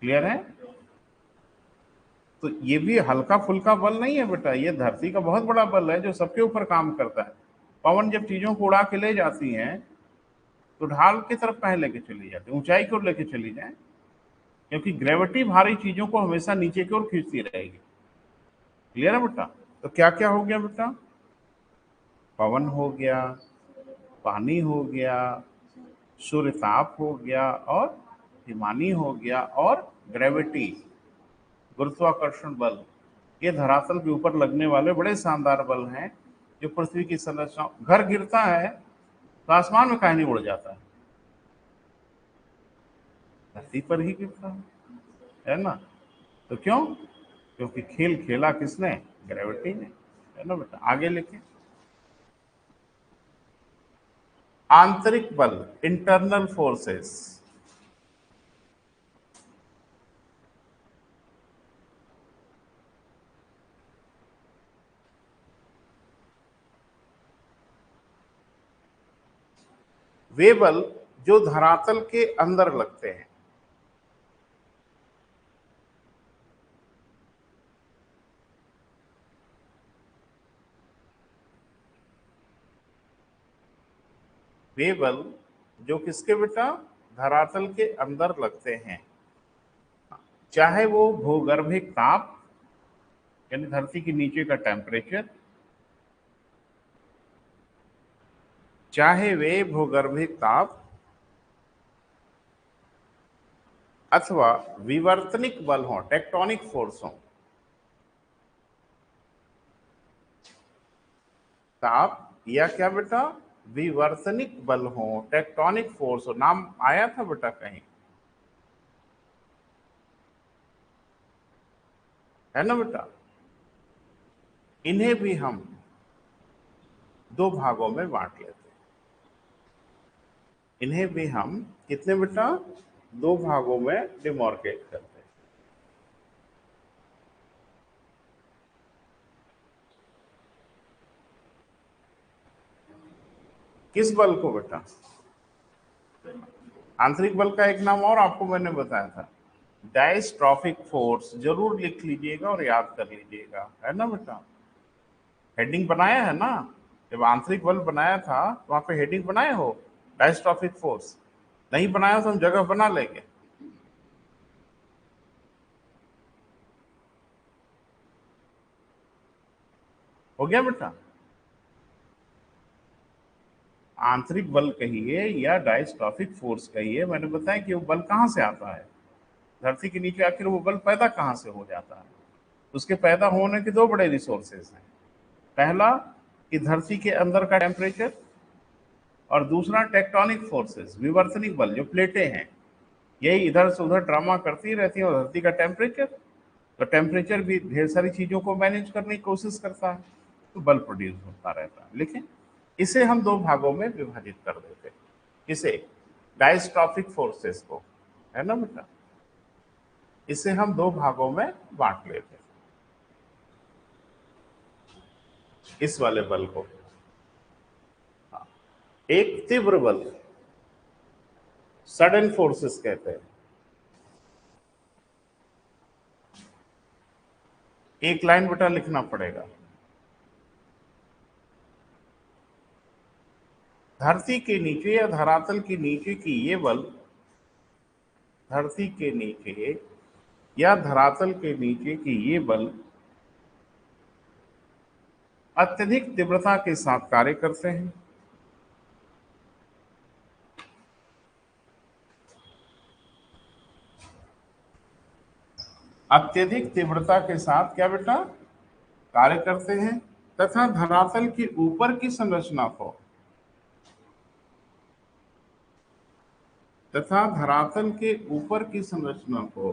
क्लियर है? तो ये भी हल्का फुल्का बल नहीं है बेटा, ये धरती का बहुत बड़ा बल है जो सबके ऊपर काम करता है। पवन जब चीजों को उड़ा के ले जाती हैं तो ढाल की तरफ कहे लेके चली जाती है, ऊंचाई की ओर लेके चली जाए, क्योंकि ग्रेविटी भारी चीजों को हमेशा नीचे की ओर खींचती रहेगी। क्लियर है बेटा? तो क्या क्या हो गया बेटा? पवन हो गया, पानी हो गया, सूर्य ताप हो गया, और हिमानी हो गया, और ग्रेविटी, गुरुत्वाकर्षण बल। ये धरातल के ऊपर लगने वाले बड़े शानदार बल हैं जो पृथ्वी की संरचना। घर गिरता है तो आसमान में काहे नहीं उड़ जाता है? धरती पर ही गिरता है ना? तो क्यों? क्योंकि खेल खेला किसने? ग्रेविटी ने, है ना बेटा? आगे लेके आंतरिक बल, इंटरनल फोर्सेस। वे बल जो धरातल के अंदर लगते हैं। वे बल जो किसके बेटा? धरातल के अंदर लगते हैं। चाहे वो भूगर्भिक ताप, यानी धरती के नीचे का टेम्परेचर, चाहे वे भूगर्भिक ताप अथवा विवर्तनिक बल हो, टेक्टोनिक फोर्स हो। ताप या क्या बेटा? विवर्तनिक बल हो, टेक्टोनिक फोर्स हो। नाम आया था बेटा कहीं, है ना बेटा? इन्हें भी हम दो भागों में बांट लेते हैं। इन्हें भी हम कितने बेटा? दो भागों में डिमोर्केट करते हैं। किस बल को बेटा? आंतरिक बल का एक नाम और आपको मैंने बताया था, डायस्ट्रॉफिक फोर्स। जरूर लिख लीजिएगा और याद कर लीजिएगा, है ना बेटा? हेडिंग बनाया है ना? जब आंतरिक बल बनाया था तो वहां पे हेडिंग बनाए हो, डायस्ट्रॉफिक फोर्स। नहीं बनाया तो हम जगह बना लेंगे। हो गया बेटा? आंतरिक बल कहिए या डायस्ट्रॉफिक फोर्स कहिए, मैंने बताया कि वो बल कहाँ से आता है, धरती के नीचे आखिर वो बल पैदा कहाँ से हो जाता है। उसके पैदा होने के दो बड़े रिसोर्सेज हैं। पहला कि धरती के अंदर का टेम्परेचर, और दूसरा टेक्टोनिक फोर्सेस, विवर्तनिक बल, जो प्लेटें हैं यही इधर से उधर ड्रामा करती रहती है, और धरती का टेम्परेचर, तो टेम्परेचर भी ढेर सारी चीजों को मैनेज करने की कोशिश करता है, तो बल प्रोड्यूस होता रहता है। लेकिन इसे हम दो भागों में विभाजित कर देते हैं। इसे डायस्ट्रॉफिक फोर्सेस को, है ना बेटा? इसे हम दो भागों में बांट लेते हैं। इस वाले बल को एक तीव्र बल, सडन फोर्सेस कहते हैं। एक लाइन बेटा लिखना पड़ेगा। धरती के नीचे या धरातल के नीचे की ये बल, धरती के नीचे या धरातल के नीचे की ये बल अत्यधिक तीव्रता के साथ कार्य करते हैं। अत्यधिक तीव्रता के साथ क्या बेटा कार्य करते हैं तथा धरातल के ऊपर की संरचना को, तथा धरातल के ऊपर की संरचना को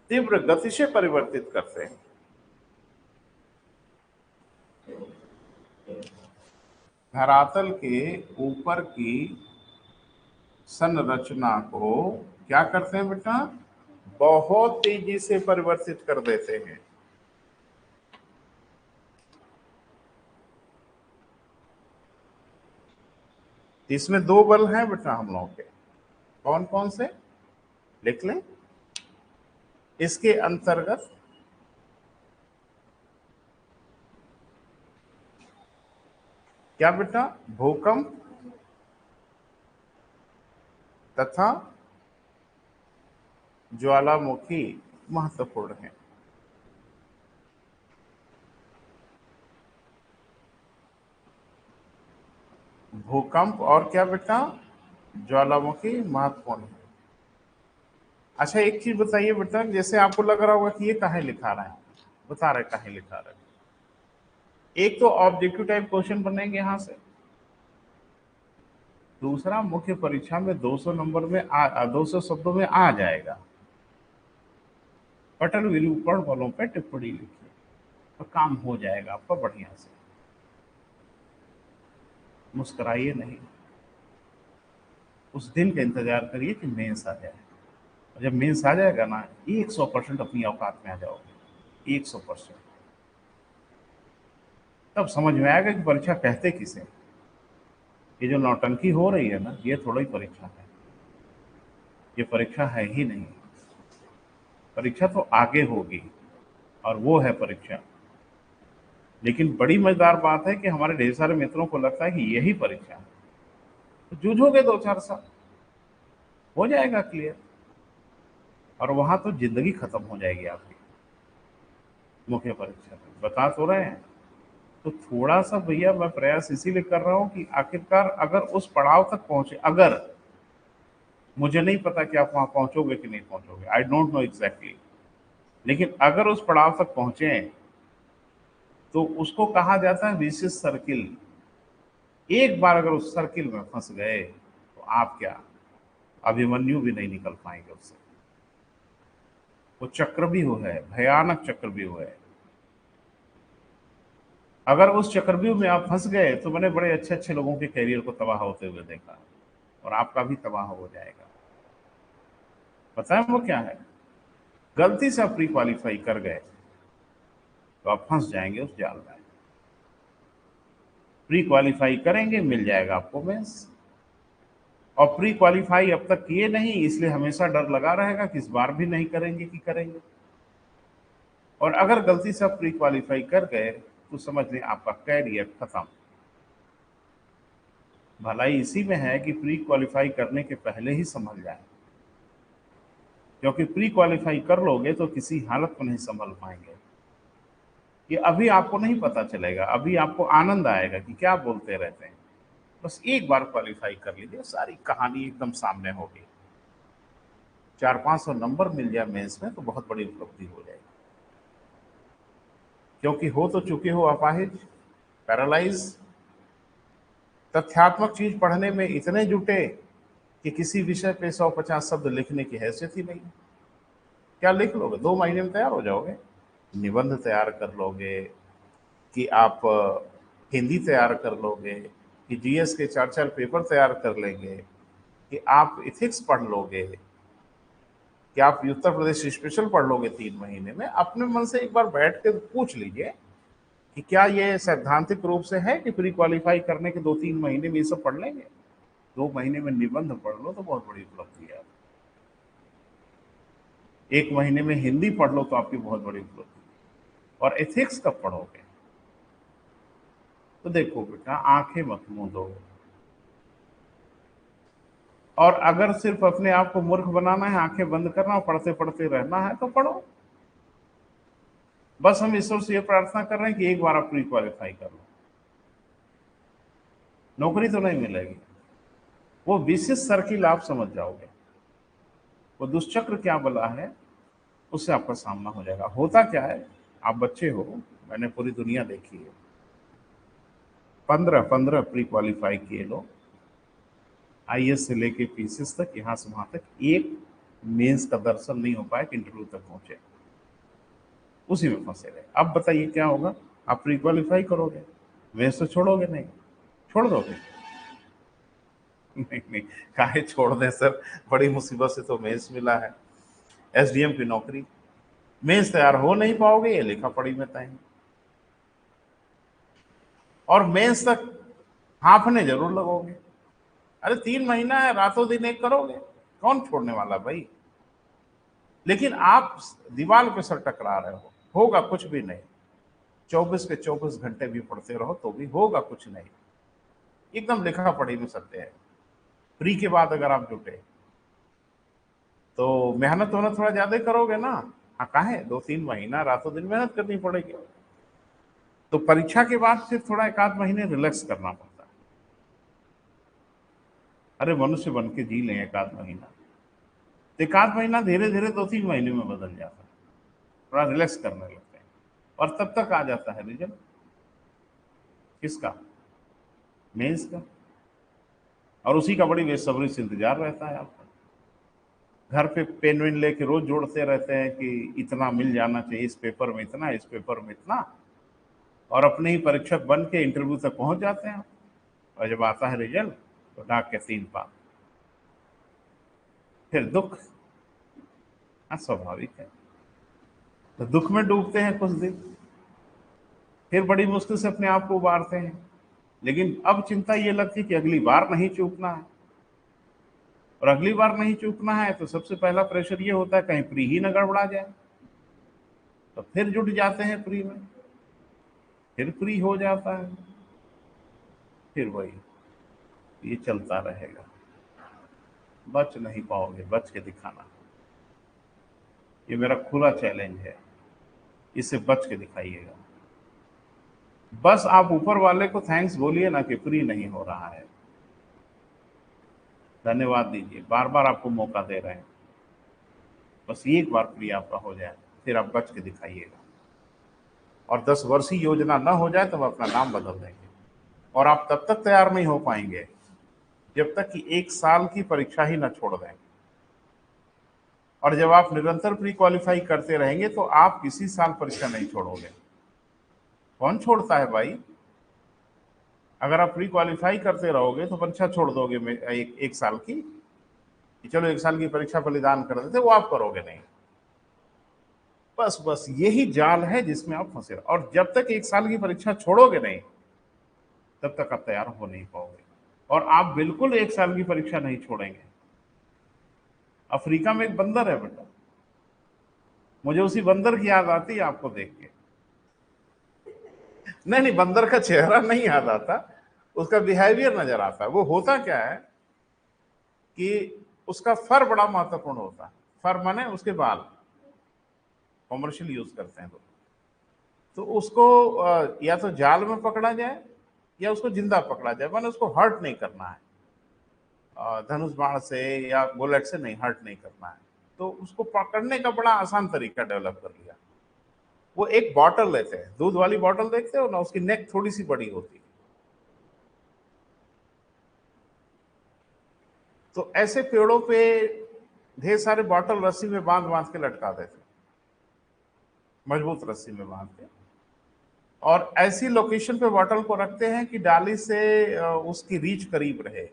तीव्र गति से परिवर्तित करते हैं। धरातल के ऊपर की संरचना को क्या करते हैं बेटा, बहुत तेजी से परिवर्तित कर देते हैं। इसमें दो बल हैं बेटा हम लोगों के, कौन कौन से लिख लें। इसके अंतर्गत क्या बेटा, भूकंप तथा ज्वालामुखी महत्वपूर्ण है। भूकंप और क्या बेटा, ज्वालामुखी महत्वपूर्ण है। अच्छा एक चीज बताइए बेटा, जैसे आपको लग रहा होगा कि ये काहे लिखा रहा है, बता रहे काहे लिखा रहा है। एक तो ऑब्जेक्टिव टाइप क्वेश्चन बनेंगे यहां से, दूसरा मुख्य परीक्षा में 200 नंबर में 200 शब्दों में आ जाएगा। पटल विरूपण बलों पे टिप्पणी लिखिए, तो काम हो जाएगा आपका बढ़िया से। मुस्कुराइए नहीं, उस दिन का इंतजार करिए कि मेंस आ जाए। और जब मेंस आ जाएगा ना, 100% अपनी औकात में आ जाओगे, 100%। तब समझ में आएगा कि परीक्षा कहते किसे। ये जो नौटंकी हो रही है ना, ये थोड़ा ही परीक्षा है, ये परीक्षा है ही नहीं। परीक्षा तो आगे होगी और वो है परीक्षा। लेकिन बड़ी मजेदार बात है कि हमारे ढेर सारे मित्रों को लगता है कि यही परीक्षा है, तो जूझोगे 2-4 साल, हो जाएगा क्लियर, और वहां तो जिंदगी खत्म हो जाएगी आपकी। मुख्य परीक्षा में बता तो रहे हैं, तो थोड़ा सा भैया मैं प्रयास इसीलिए कर रहा हूं कि आखिरकार अगर उस पड़ाव तक पहुंचे, अगर, मुझे नहीं पता कि आप वहां पहुंचोगे कि नहीं पहुंचोगे, आई डोंट नो एग्जैक्टली, लेकिन अगर उस पड़ाव तक पहुंचे तो उसको कहा जाता है विशेष सर्किल। एक बार अगर उस सर्किल में फंस गए तो आप क्या, अभिमन्यु भी नहीं निकल पाएंगे उससे। वो चक्रव्यूह है, भयानक चक्रव्यूह है। अगर उस चक्रव्यूह में आप फंस गए तो मैंने बड़े अच्छे अच्छे लोगों के करियर को तबाह होते हुए देखा, और आपका भी तबाह हो जाएगा। पता है वो क्या है, गलती से आप प्री क्वालिफाई कर गए तो आप फंस जाएंगे उस जाल में। प्री क्वालिफाई करेंगे, मिल जाएगा आपको मेंस। और प्री क्वालिफाई अब तक किए नहीं, इसलिए हमेशा डर लगा रहेगा कि इस बार भी नहीं करेंगे कि करेंगे। और अगर गलती से आप प्री क्वालिफाई कर गए तो समझ लें आपका कैरियर खत्म। भलाई इसी में है कि प्री क्वालिफाई करने के पहले ही संभल जाए, क्योंकि प्री क्वालिफाई कर लोगे तो किसी हालत में नहीं संभल पाएंगे। ये अभी आपको नहीं पता चलेगा, अभी आपको आनंद आएगा कि क्या बोलते रहते हैं। बस एक बार क्वालिफाई कर लीजिए, सारी कहानी एकदम सामने होगी। 400-500 नंबर मिल जाए मेंस में तो बहुत बड़ी उपलब्धि हो जाएगी, क्योंकि हो तो चुके हो अपाहिज, पैरालाइज, तथ्यात्मक चीज पढ़ने में इतने जुटे कि किसी विषय पे 150 शब्द लिखने की हैसियत ही नहीं। क्या लिख लोगे, 2 महीने में तैयार हो जाओगे। निबंध तैयार कर लोगे कि आप हिंदी तैयार कर लोगे, कि जीएस के 4-4 पेपर तैयार कर लेंगे, कि आप इथिक्स पढ़ लोगे, कि आप उत्तर प्रदेश स्पेशल पढ़ लोगे 3 महीने में। अपने मन से एक बार बैठ के पूछ लीजिए कि क्या ये सैद्धांतिक रूप से है कि प्री क्वालिफाई करने के 2-3 महीने में ये सब पढ़ लेंगे। 2 महीने में निबंध पढ़ लो तो बहुत बड़ी उपलब्धि है। 1 महीने में हिंदी पढ़ लो तो आपकी बहुत बड़ी उपलब्धि। और एथिक्स कब पढ़ोगे? तो देखो बेटा, आंखें मत मूंदो, और अगर सिर्फ अपने आप को मूर्ख बनाना है, आंखें बंद करना और पढ़ते पढ़ते रहना है तो पढ़ो। बस हम ईश्वर से ये प्रार्थना कर रहे हैं कि एक बार आप प्री क्वालिफाई कर लो। नौकरी तो नहीं मिलेगी, वो विशेष सर्किल आप समझ जाओगे, वो दुष्चक्र क्या बला है उससे आपका सामना हो जाएगा। होता क्या है, आप बच्चे हो, मैंने पूरी दुनिया देखी है, 15 प्री क्वालिफाई किए लोग, आईएएस से लेके पीसीएस तक, यहां से वहां तक, एक मेंस का दर्शन नहीं हो पाया कि इंटरव्यू तक पहुंचे, उसी में फंसे रहे। अब बताइए क्या होगा? आप प्री क्वालिफाई करोगे, मेंस तो छोड़ोगे नहीं? छोड़ दोगे? नहीं नहीं, काहे छोड़ दें सर, बड़ी मुसीबत से तो मेंस मिला है, एसडीएम की नौकरी। मेंस तैयार हो नहीं पाओगे, ये लिखा पढ़ी में तय है। और मेंस तक हांफने जरूर लगोगे। अरे 3 महीना है, रातों दिन एक करोगे, कौन छोड़ने वाला भाई? लेकिन आप दीवार पे सर टकरा रहे हो, होगा कुछ भी नहीं। 24 के 24 घंटे भी पढ़ते रहो तो भी होगा कुछ नहीं, एकदम लिखा पढ़ी में सत्य है। प्री के बाद अगर आप जुटे तो मेहनत होना थोड़ा ज्यादा करोगे ना। हाँ, काहे 2-3 महीना रातों दिन मेहनत करनी पड़ेगी। तो परीक्षा के बाद फिर थोड़ा 1 आध महीने रिलैक्स करना पड़ता है। अरे मनुष्य बन के जी लें 1 आध महीना, तो 1 आध महीना धीरे धीरे 2-3 महीने में बदल जाता है, थोड़ा रिलैक्स करने लगते हैं, और तब तक आ जाता है रिजल्ट। किसका? मेंस का। और उसी का बड़ी बेसब्री से इंतजार रहता है आपका। घर पे पेन वेन लेके रोज जोड़ते रहते हैं कि इतना मिल जाना चाहिए, इस पेपर में इतना, इस पेपर में इतना, और अपने ही परीक्षक बन के इंटरव्यू तक पहुंच जाते हैं। और जब आता है रिजल्ट तो डाक के 3 पात, फिर दुख। हाँ, स्वाभाविक है। तो दुख में डूबते हैं कुछ दिन, फिर बड़ी मुश्किल से अपने आप को उबारते हैं। लेकिन अब चिंता ये लगती है कि अगली बार नहीं चूकना है, और अगली बार नहीं चूकना है तो सबसे पहला प्रेशर ये होता है कहीं प्री ही न गड़बड़ा जाए। तो फिर जुट जाते हैं प्री में, फिर प्री हो जाता है, फिर वही ये चलता रहेगा। बच नहीं पाओगे, बच के दिखाना, ये मेरा खुला चैलेंज है, इससे बच के दिखाइएगा। बस आप ऊपर वाले को थैंक्स बोलिए ना कि फ्री नहीं हो रहा है, धन्यवाद दीजिए, बार बार आपको मौका दे रहे हैं, बस एक बार फ्री आपका हो जाए, फिर आप बच के दिखाइएगा। और 10 वर्षीय योजना ना हो जाए तो हम अपना नाम बदल देंगे। और आप तब तक तैयार नहीं हो पाएंगे जब तक कि 1 साल की परीक्षा ही ना छोड़ दें। और जब आप निरंतर प्री क्वालिफाई करते रहेंगे तो आप किसी साल परीक्षा नहीं छोड़ोगे। कौन छोड़ता है भाई? अगर आप प्री क्वालिफाई करते रहोगे तो परीक्षा छोड़ दोगे एक साल की, कि चलो 1 साल की परीक्षा बलिदान कर देते, वो आप करोगे नहीं। बस बस यही जाल है जिसमें आप फंसे रहो। और जब तक 1 साल की परीक्षा छोड़ोगे नहीं तब तक आप तैयार हो नहीं पाओगे। और आप बिल्कुल 1 साल की परीक्षा नहीं छोड़ेंगे। अफ्रीका में एक बंदर है बेटा, मुझे उसी बंदर की याद आती है आपको देख के। नहीं नहीं, बंदर का चेहरा नहीं याद आता, उसका बिहेवियर नजर आता है। वो होता क्या है कि उसका फर बड़ा महत्वपूर्ण होता है। फर माने उसके बाल, कॉमर्शियल यूज करते हैं तो उसको या तो जाल में पकड़ा जाए या उसको जिंदा पकड़ा जाए, माने उसको हर्ट नहीं करना है। धनुष बाण से या बुलेट से नहीं, हर्ट नहीं करना है। तो उसको पकड़ने का बड़ा आसान तरीका डेवलप कर लिया। वो एक बॉटल लेते हैं, दूध वाली बॉटल देखते हो ना, उसकी नेक थोड़ी सी बड़ी होती है। तो ऐसे पेड़ों पे ढेर सारे बॉटल रस्सी में बांध बांध के लटका देते, मजबूत रस्सी में बांध के, और ऐसी लोकेशन पे बॉटल को रखते हैं कि डाली से उसकी रीच करीब रहे,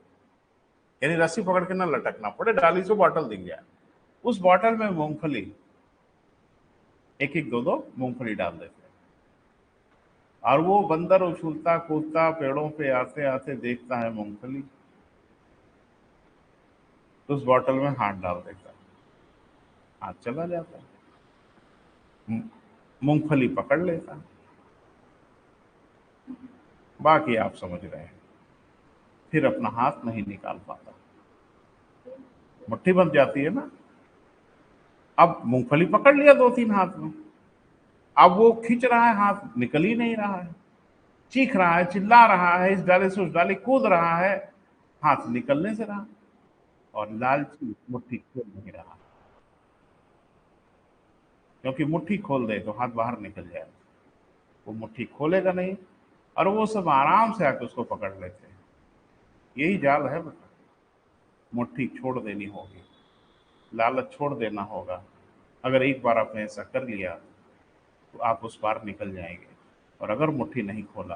यानी रस्सी पकड़ के ना लटकना पड़े, डाली से बॉटल दिख जाए। उस बॉटल में मूंगफली, एक एक दो दो मूंगफली डाल देते हैं, और वो बंदर उछलता कूदता पेड़ों पे आते आते देखता है मूंगफली, तो उस बॉटल में हाथ डाल देता है, हाथ चला जाता है। मूंगफली पकड़ लेता है। बाकी आप समझ रहे हैं, फिर अपना हाथ नहीं निकाल पाता, मुट्ठी बंध जाती है ना। अब मूंगफली पकड़ लिया 2-3 हाथ में, अब वो खींच रहा है, हाथ निकल ही नहीं रहा है, चीख रहा है, चिल्ला रहा है, इस डाले से उस डाले कूद रहा है, हाथ निकलने से रहा, और लालची मुट्ठी खोल नहीं रहा, क्योंकि मुट्ठी खोल दे तो हाथ बाहर निकल जाए, वो मुट्ठी खोलेगा नहीं, और वो सब आराम से आके उसको पकड़ लेते हैं। यही जाल है बेटा, मुट्ठी छोड़ देनी होगी, लालच छोड़ देना होगा। अगर एक बार आपने ऐसा कर लिया तो आप उस पार निकल जाएंगे, और अगर मुट्ठी नहीं खोला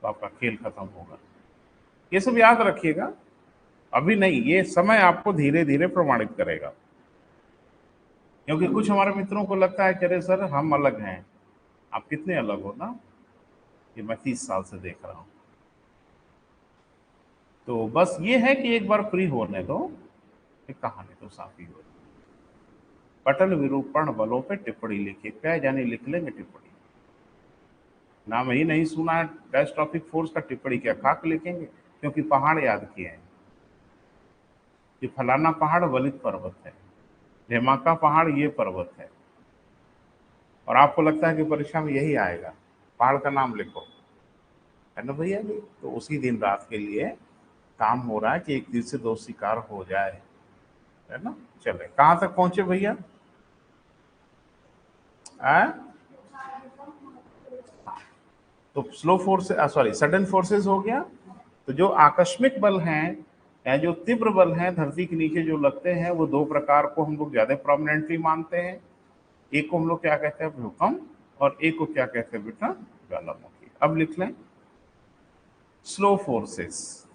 तो आपका खेल खत्म होगा। ये सब याद रखिएगा, अभी नहीं, ये समय आपको धीरे धीरे प्रमाणित करेगा। क्योंकि कुछ हमारे मित्रों को लगता है कि अरे सर हम अलग हैं। आप कितने अलग हो ना, ये मैं 30 साल से देख रहा हूं। तो बस ये है कि एक बार फ्री होने दो, एक कहानी तो साफ ही हो। पटल विरूपण बलों पे टिप्पणी लिखिए, क्या जाने लिख लेंगे टिप्पणी, नाम ही नहीं सुना है डैश ट्रॉपिक फोर्स का, टिप्पणी क्या खाक लिखेंगे, क्योंकि पहाड़ याद किए हैं कि फलाना पहाड़ वलित पर्वत है, धेमाका पहाड़ ये पर्वत है, और आपको लगता है कि परीक्षा में यही आएगा, पहाड़ का नाम लिखो, है ना भैया जी। तो उसी दिन रात के लिए काम हो रहा है कि एक तीर से दो शिकार हो जाए, है ना। चले, कहां तक पहुंचे भैया? तो slow force, sorry sudden forces हो गया। तो जो आकस्मिक बल हैं या जो तीव्र बल हैं धरती के नीचे जो लगते हैं, वो दो प्रकार को हम लोग ज्यादा प्रोमिनेंटली मानते हैं। एक को हम लोग क्या कहते हैं, भूकंप, और एक को क्या कहते हैं बेटा, ज्वालामुखी। अब लिख लें, स्लो फोर्सेस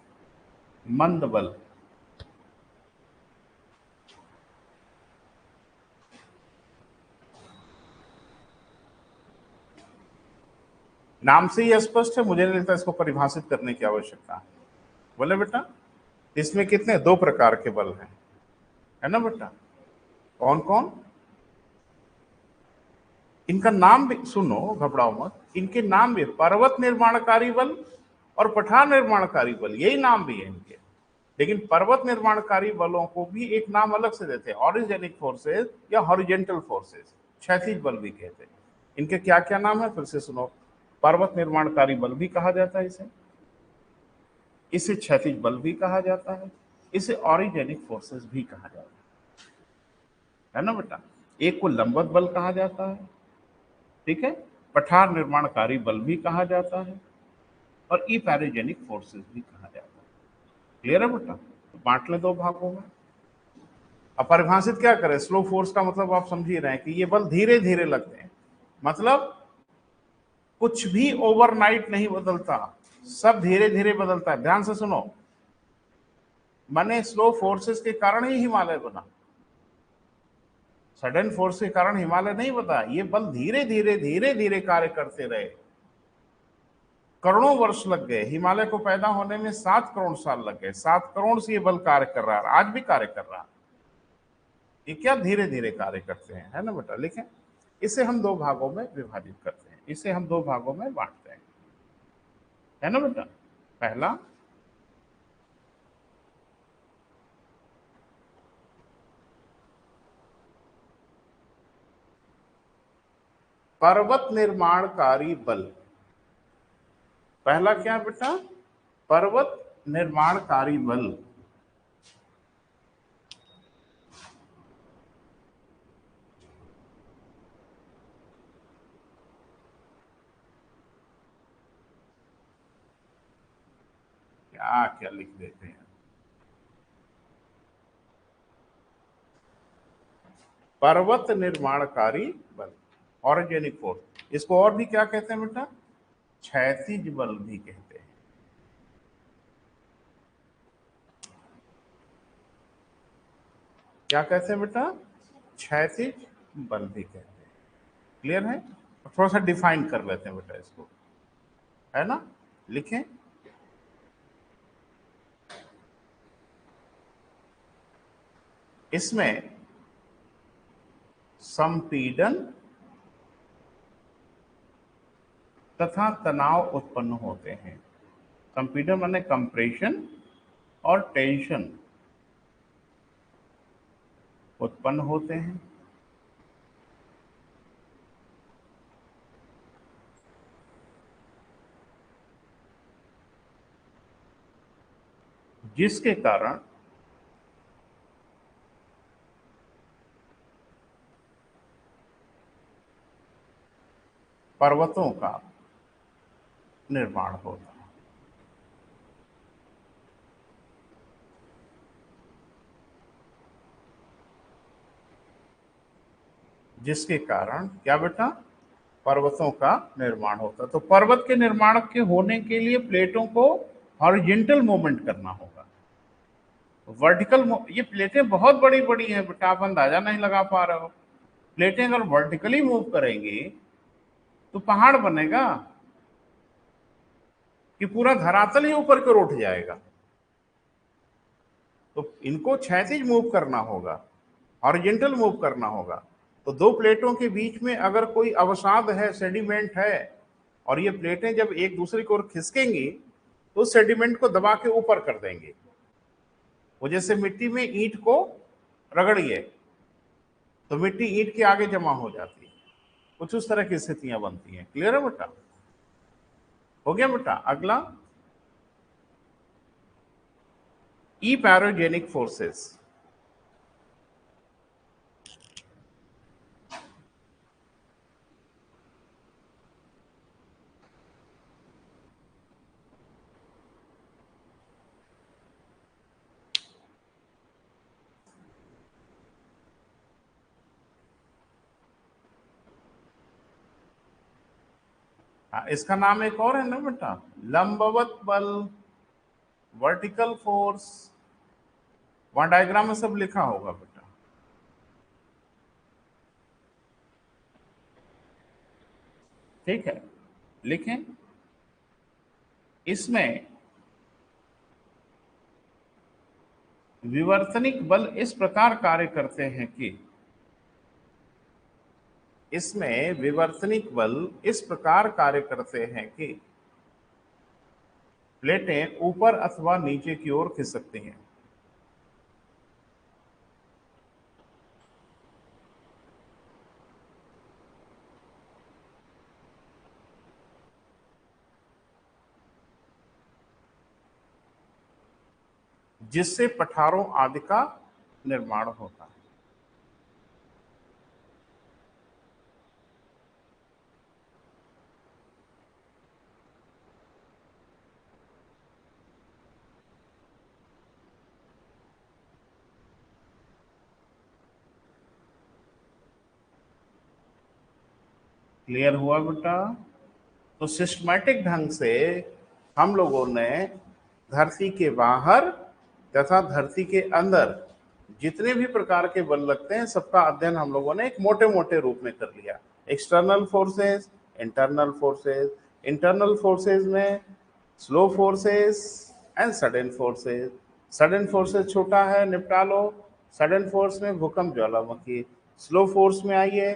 मंद बल, नाम से ही स्पष्ट है, मुझे नहीं लगता इसको परिभाषित करने की आवश्यकता है। बोले बेटा, इसमें कितने, दो प्रकार के बल हैं, है ना बेटा। कौन कौन? इनका नाम भी सुनो, घबराओ मत, इनके नाम भी पर्वत निर्माणकारी बल और पठार निर्माणकारी बल, यही नाम भी है इनके। लेकिन पर्वत निर्माणकारी बलों को भी एक नाम अलग से देते हैं, ऑरिजेनिक फोर्सेस या हॉरिजेंटल फोर्सेस, क्षैतिज बल भी कहते हैं। इनके क्या क्या नाम है, फिर से सुनो। पर्वत निर्माणकारी बल भी कहा जाता है इसे, इसे क्षैतिज बल भी कहा जाता है, इसे ऑरिजेनिक फोर्सेस भी कहा जाता है ना बेटा। एक को लंबवत बल कहा जाता है, ठीक है, पठार निर्माणकारी बल भी कहा जाता है, और ई पैराजेनिक फोर्सेस भी कहा जाता है। क्लियर है बेटा? तो बांट लें दो भागों में। अब परिभाषित क्या करें, स्लो फोर्स का मतलब आप समझ ही रहे हैं कि ये बल धीरे धीरे लगते हैं, मतलब कुछ भी ओवरनाइट नहीं बदलता, सब धीरे धीरे बदलता है। ध्यान से सुनो, माने स्लो फोर्सेस के कारण ही हिमालय बना, सडन फोर्स के कारण हिमालय नहीं बना। ये बल धीरे धीरे धीरे धीरे कार्य करते रहे, करोड़ों वर्ष लग गए, हिमालय को पैदा होने में 7 करोड़ साल लग गए, 7 करोड़ से ये बल कार्य कर रहा है, आज भी कार्य कर रहा है। ये क्या धीरे धीरे कार्य करते हैं, है ना बेटा। लिखें, इसे हम दो भागों में विभाजित करते हैं, इसे हम दो भागों में बांटते हैं, है ना बेटा। पहला, पर्वत निर्माणकारी बल। पहला क्या बेटा, पर्वत निर्माणकारी बल। क्या क्या लिख देते हैं, पर्वत निर्माणकारी बल, ऑर्गेनिक फोर्स। इसको और भी क्या कहते हैं बेटा, क्षैतिज बल भी कहते हैं। क्या कहते हैं बेटा, क्षैतिज बल भी कहते हैं। क्लियर है? थोड़ा सा डिफाइन कर लेते हैं बेटा इसको, है ना। लिखें, इसमें संपीड़न तथा तनाव उत्पन्न होते हैं। संपीड़न माने कंप्रेशन और टेंशन उत्पन्न होते हैं। जिसके कारण पर्वतों का निर्माण होता है। जिसके कारण क्या बेटा, पर्वतों का निर्माण होता है। तो पर्वत के निर्माण के होने के लिए प्लेटों को हॉरिजेंटल मूवमेंट करना होगा। वर्टिकल, ये प्लेटें बहुत बड़ी बड़ी हैं बेटा, आप अंदाजा नहीं लगा पा रहे हो। प्लेटें अगर वर्टिकली मूव करेंगी तो पहाड़ बनेगा कि पूरा धरातल ही ऊपर की ओर उठ जाएगा। तो इनको क्षैतिज मूव करना होगा, हॉरिजेंटल मूव करना होगा। तो दो प्लेटों के बीच में अगर कोई अवसाद है, सेडिमेंट है, और ये प्लेटें जब एक दूसरे की ओर खिसकेंगी तो सेडिमेंट को दबा के ऊपर कर देंगे। वो जैसे मिट्टी में ईंट को रगड़िए तो मिट्टी ईंट के आगे जमा हो जाती है, कुछ उस तरह की स्थितियां बनती हैं। क्लियर है बेटा? हो गया बेटा? अगला, ई पैरोजेनिक फोर्सेस। इसका नाम एक और है ना बेटा, लंबवत बल, वर्टिकल फोर्स। वहां डायग्राम में सब लिखा होगा बेटा। ठीक है, लिखें। इसमें विवर्तनिक बल इस प्रकार कार्य करते हैं कि इसमें विवर्तनिक बल इस प्रकार कार्य करते हैं कि प्लेटें ऊपर अथवा नीचे की ओर खिसकती हैं। जिससे पठारों आदि का निर्माण होता है। क्लियर हुआ बेटा? तो सिस्टमैटिक ढंग से हम लोगों ने धरती के बाहर तथा धरती के अंदर जितने भी प्रकार के बल लगते हैं सबका अध्ययन हम लोगों ने एक मोटे मोटे रूप में कर लिया। External forces, internal forces. Internal forces में slow forces and sudden forces. Sudden forces छोटा है, निपटा लो। सडन फोर्स में भूकंप, ज्वालामुखी। स्लो फोर्स में आइए,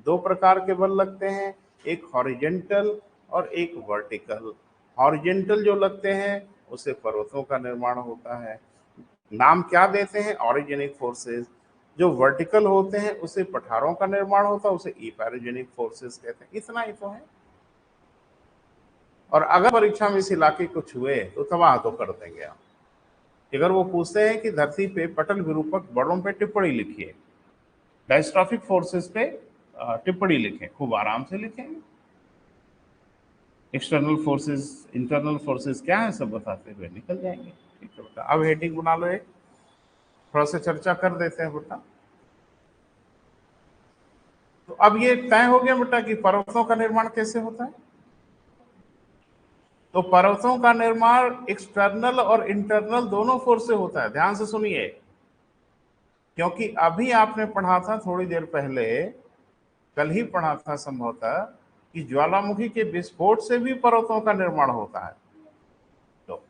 दो प्रकार के बल लगते हैं, एक हॉरिजेंटल और एक वर्टिकल। हॉरिजेंटल जो लगते हैं उससे पर्वतों का निर्माण होता है, नाम क्या देते हैं, ऑरिजेनिक फोर्सेस। जो वर्टिकल होते हैं उसे पठारों का निर्माण होता है, उसे ई पैरोजेनिक फोर्सेस कहते हैं। इतना ही तो है। और अगर परीक्षा में इस इलाके कुछ हुए तो तबाह तो कर देंगे आप। अगर वो पूछते हैं कि धरती पे पटल विरूपक बड़ों पे टिप्पणी लिखिए, डायस्ट्रॉफिक फोर्सेस पे टिप्पणी लिखें, खूब आराम से लिखेंगे। एक्सटर्नल फोर्सेस, इंटरनल फोर्सेस क्या है सब बताते हुए निकल जाएंगे। ठीक है बेटा, अब हेडिंग बना लो, एक थोड़ा सा चर्चा कर देते हैं बेटा। तो अब ये तय हो गया बेटा कि पर्वतों का निर्माण कैसे होता है। तो पर्वतों का निर्माण एक्सटर्नल और इंटरनल दोनों फोर्स से होता है। ध्यान से सुनिए, क्योंकि अभी आपने पढ़ा था थोड़ी देर पहले, कल ही पढ़ा था संभवतः, कि ज्वालामुखी के विस्फोट से भी पर्वतों का निर्माण होता है। तो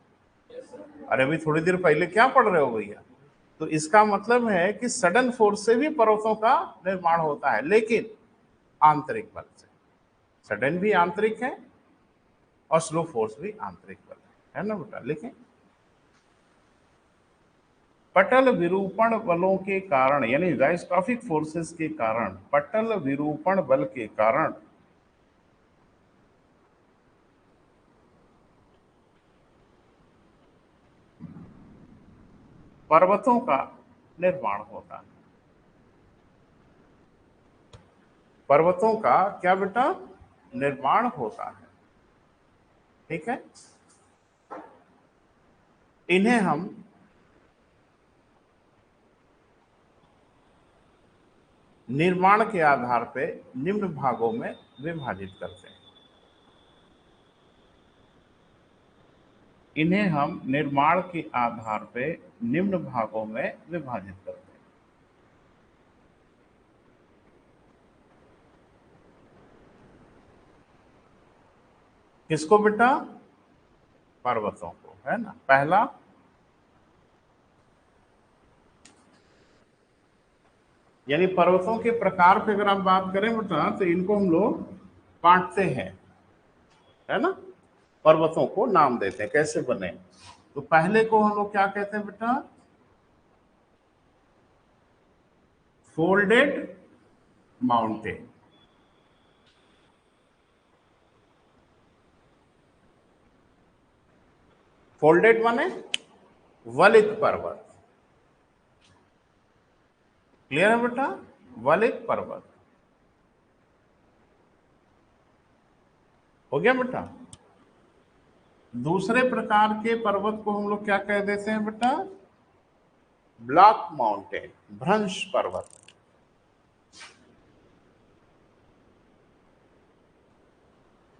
अरे अभी थोड़ी देर पहले क्या पढ़ रहे हो भैया? तो इसका मतलब है कि सडन फोर्स से भी पर्वतों का निर्माण होता है, लेकिन आंतरिक बल से। सडन भी आंतरिक है और स्लो फोर्स भी आंतरिक बल है ना बेटा। लिखें, पटल विरूपण बलों के कारण यानी राइसोट्रॉपिक फोर्सेस के कारण, पटल विरूपण बल के कारण पर्वतों का निर्माण होता है। पर्वतों का क्या बेटा, निर्माण होता है। ठीक है, इन्हें हम निर्माण के आधार पे निम्न भागों में विभाजित करते हैं। इन्हें हम निर्माण के आधार पे निम्न भागों में विभाजित करते हैं। किसको बेटा, पर्वतों को, है ना। पहला, यानी पर्वतों के प्रकार पे अगर आप बात करें बेटा तो इनको हम लोग बांटते हैं, है ना। पर्वतों को नाम देते हैं, कैसे बने। तो पहले को हम लोग क्या कहते हैं बेटा, फोल्डेड माउंटेन। फोल्डेड माने वलित पर्वत। क्लियर है बेटा, वलित पर्वत हो गया बेटा। दूसरे प्रकार के पर्वत को हम लोग क्या कह देते हैं बेटा, ब्लॉक माउंटेन, भ्रंश पर्वत।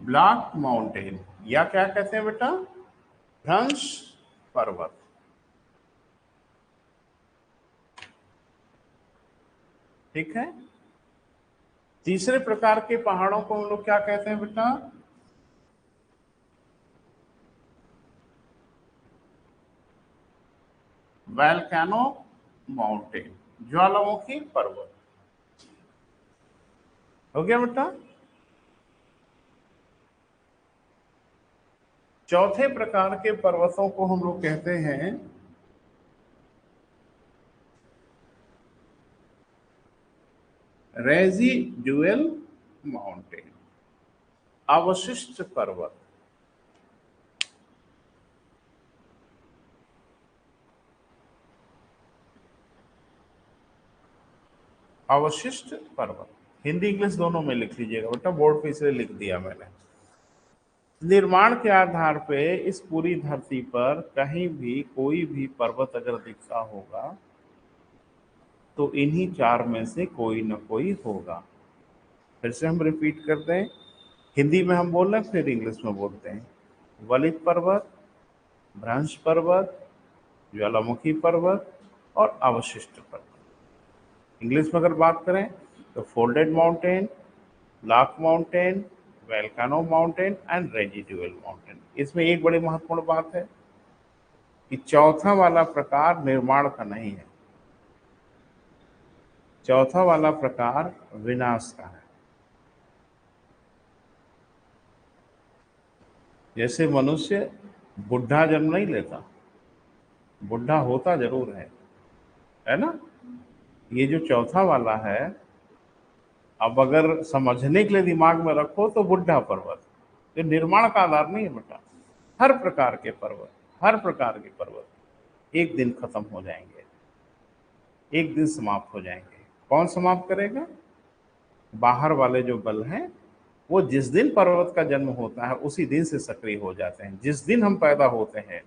ब्लॉक माउंटेन या क्या कहते हैं बेटा, भ्रंश पर्वत। ठीक है, तीसरे प्रकार के पहाड़ों को हम लोग क्या कहते हैं बेटा, वैल्केनो माउंटेन, ज्वालामुखी पर्वत। हो गया बेटा। चौथे प्रकार के पर्वतों को हम लोग कहते हैं रेजिडुअल माउंटेन, अवशिष्ट पर्वत। अवशिष्ट पर्वत, हिंदी इंग्लिश दोनों में लिख लीजिएगा बेटा, बोर्ड पे इसलिए लिख दिया मैंने। निर्माण के आधार पे इस पूरी धरती पर कहीं भी कोई भी पर्वत अगर दिखता होगा तो इन्हीं चार में से कोई ना कोई होगा। फिर से हम रिपीट करते हैं, हिंदी में हम बोल रहे हैं फिर इंग्लिश में बोलते हैं। वलित पर्वत, भ्रंश पर्वत, ज्वालामुखी पर्वत और अवशिष्ट पर्वत। इंग्लिश में अगर बात करें तो folded mountain, block mountain, volcano mountain and residual mountain. इसमें एक बड़ी महत्वपूर्ण बात है कि चौथा वाला प्रकार निर्माण का नहीं है, चौथा वाला प्रकार विनाश का है। जैसे मनुष्य बुढ़ा जन्म नहीं लेता, बुढ़ा होता जरूर है ना। ये जो चौथा वाला है, अब अगर समझने के लिए दिमाग में रखो तो बुढ़ा पर्वत ये निर्माण का आधार नहीं है बेटा। हर प्रकार के पर्वत, हर प्रकार के पर्वत एक दिन खत्म हो जाएंगे, एक दिन समाप्त हो जाएंगे। कौन समाप्त करेगा, बाहर वाले जो बल हैं वो जिस दिन पर्वत का जन्म होता है उसी दिन से सक्रिय हो जाते हैं। जिस दिन हम पैदा होते हैं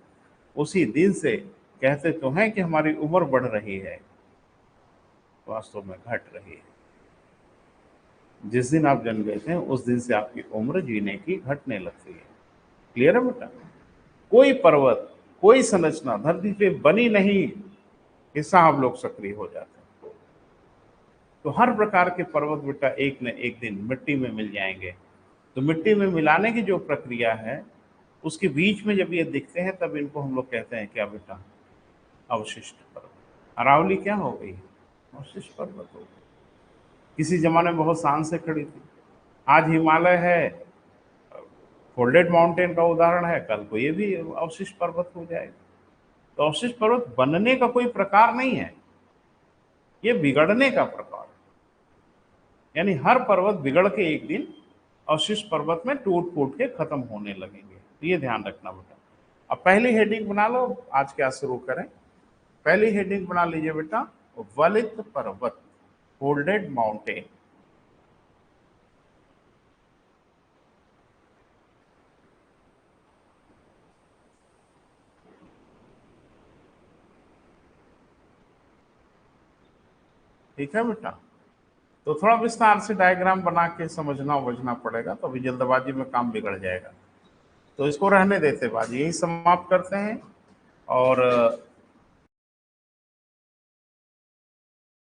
उसी दिन से कहते तो हैं कि हमारी उम्र बढ़ रही है, वास्तव में घट रही है। जिस दिन आप जन्म लेते हैं उस दिन से आपकी उम्र जीने की घटने लगती है। क्लियर है बेटा। कोई पर्वत, कोई संरचना धरती पे बनी नहीं कि साहब लोग सक्रिय हो जाते हैं। तो हर प्रकार के पर्वत बेटा एक न एक दिन मिट्टी में मिल जाएंगे। तो मिट्टी में मिलाने की जो प्रक्रिया है उसके बीच में जब ये दिखते हैं तब इनको हम लोग कहते हैं क्या बेटा, अवशिष्ट पर्वत। अरावली क्या हो गई, अवशिष्ट पर्वत हो गई। किसी जमाने में बहुत शान से खड़ी थी, आज हिमालय है फोल्डेड माउंटेन का उदाहरण है, कल को ये भी अवशिष्ट पर्वत हो जाएगा। तो अवशिष्ट पर्वत बनने का कोई प्रकार नहीं है, ये बिगड़ने का प्रकार, यानी हर पर्वत बिगड़ के एक दिन अवशिष्ट पर्वत में टूट फूट के खत्म होने लगेंगे। तो ये ध्यान रखना बेटा। अब पहली हेडिंग बना लो, आज क्या शुरू करें। पहली हेडिंग बना लीजिए बेटा, वलित पर्वत, फोल्डेड माउंटेन। ठीक है बेटा, तो थोड़ा विस्तार से डायग्राम बना के समझना उमझना पड़ेगा, तो अभी जल्दबाजी में काम बिगड़ जाएगा। तो इसको रहने देते बाजी, यही समाप्त करते हैं। और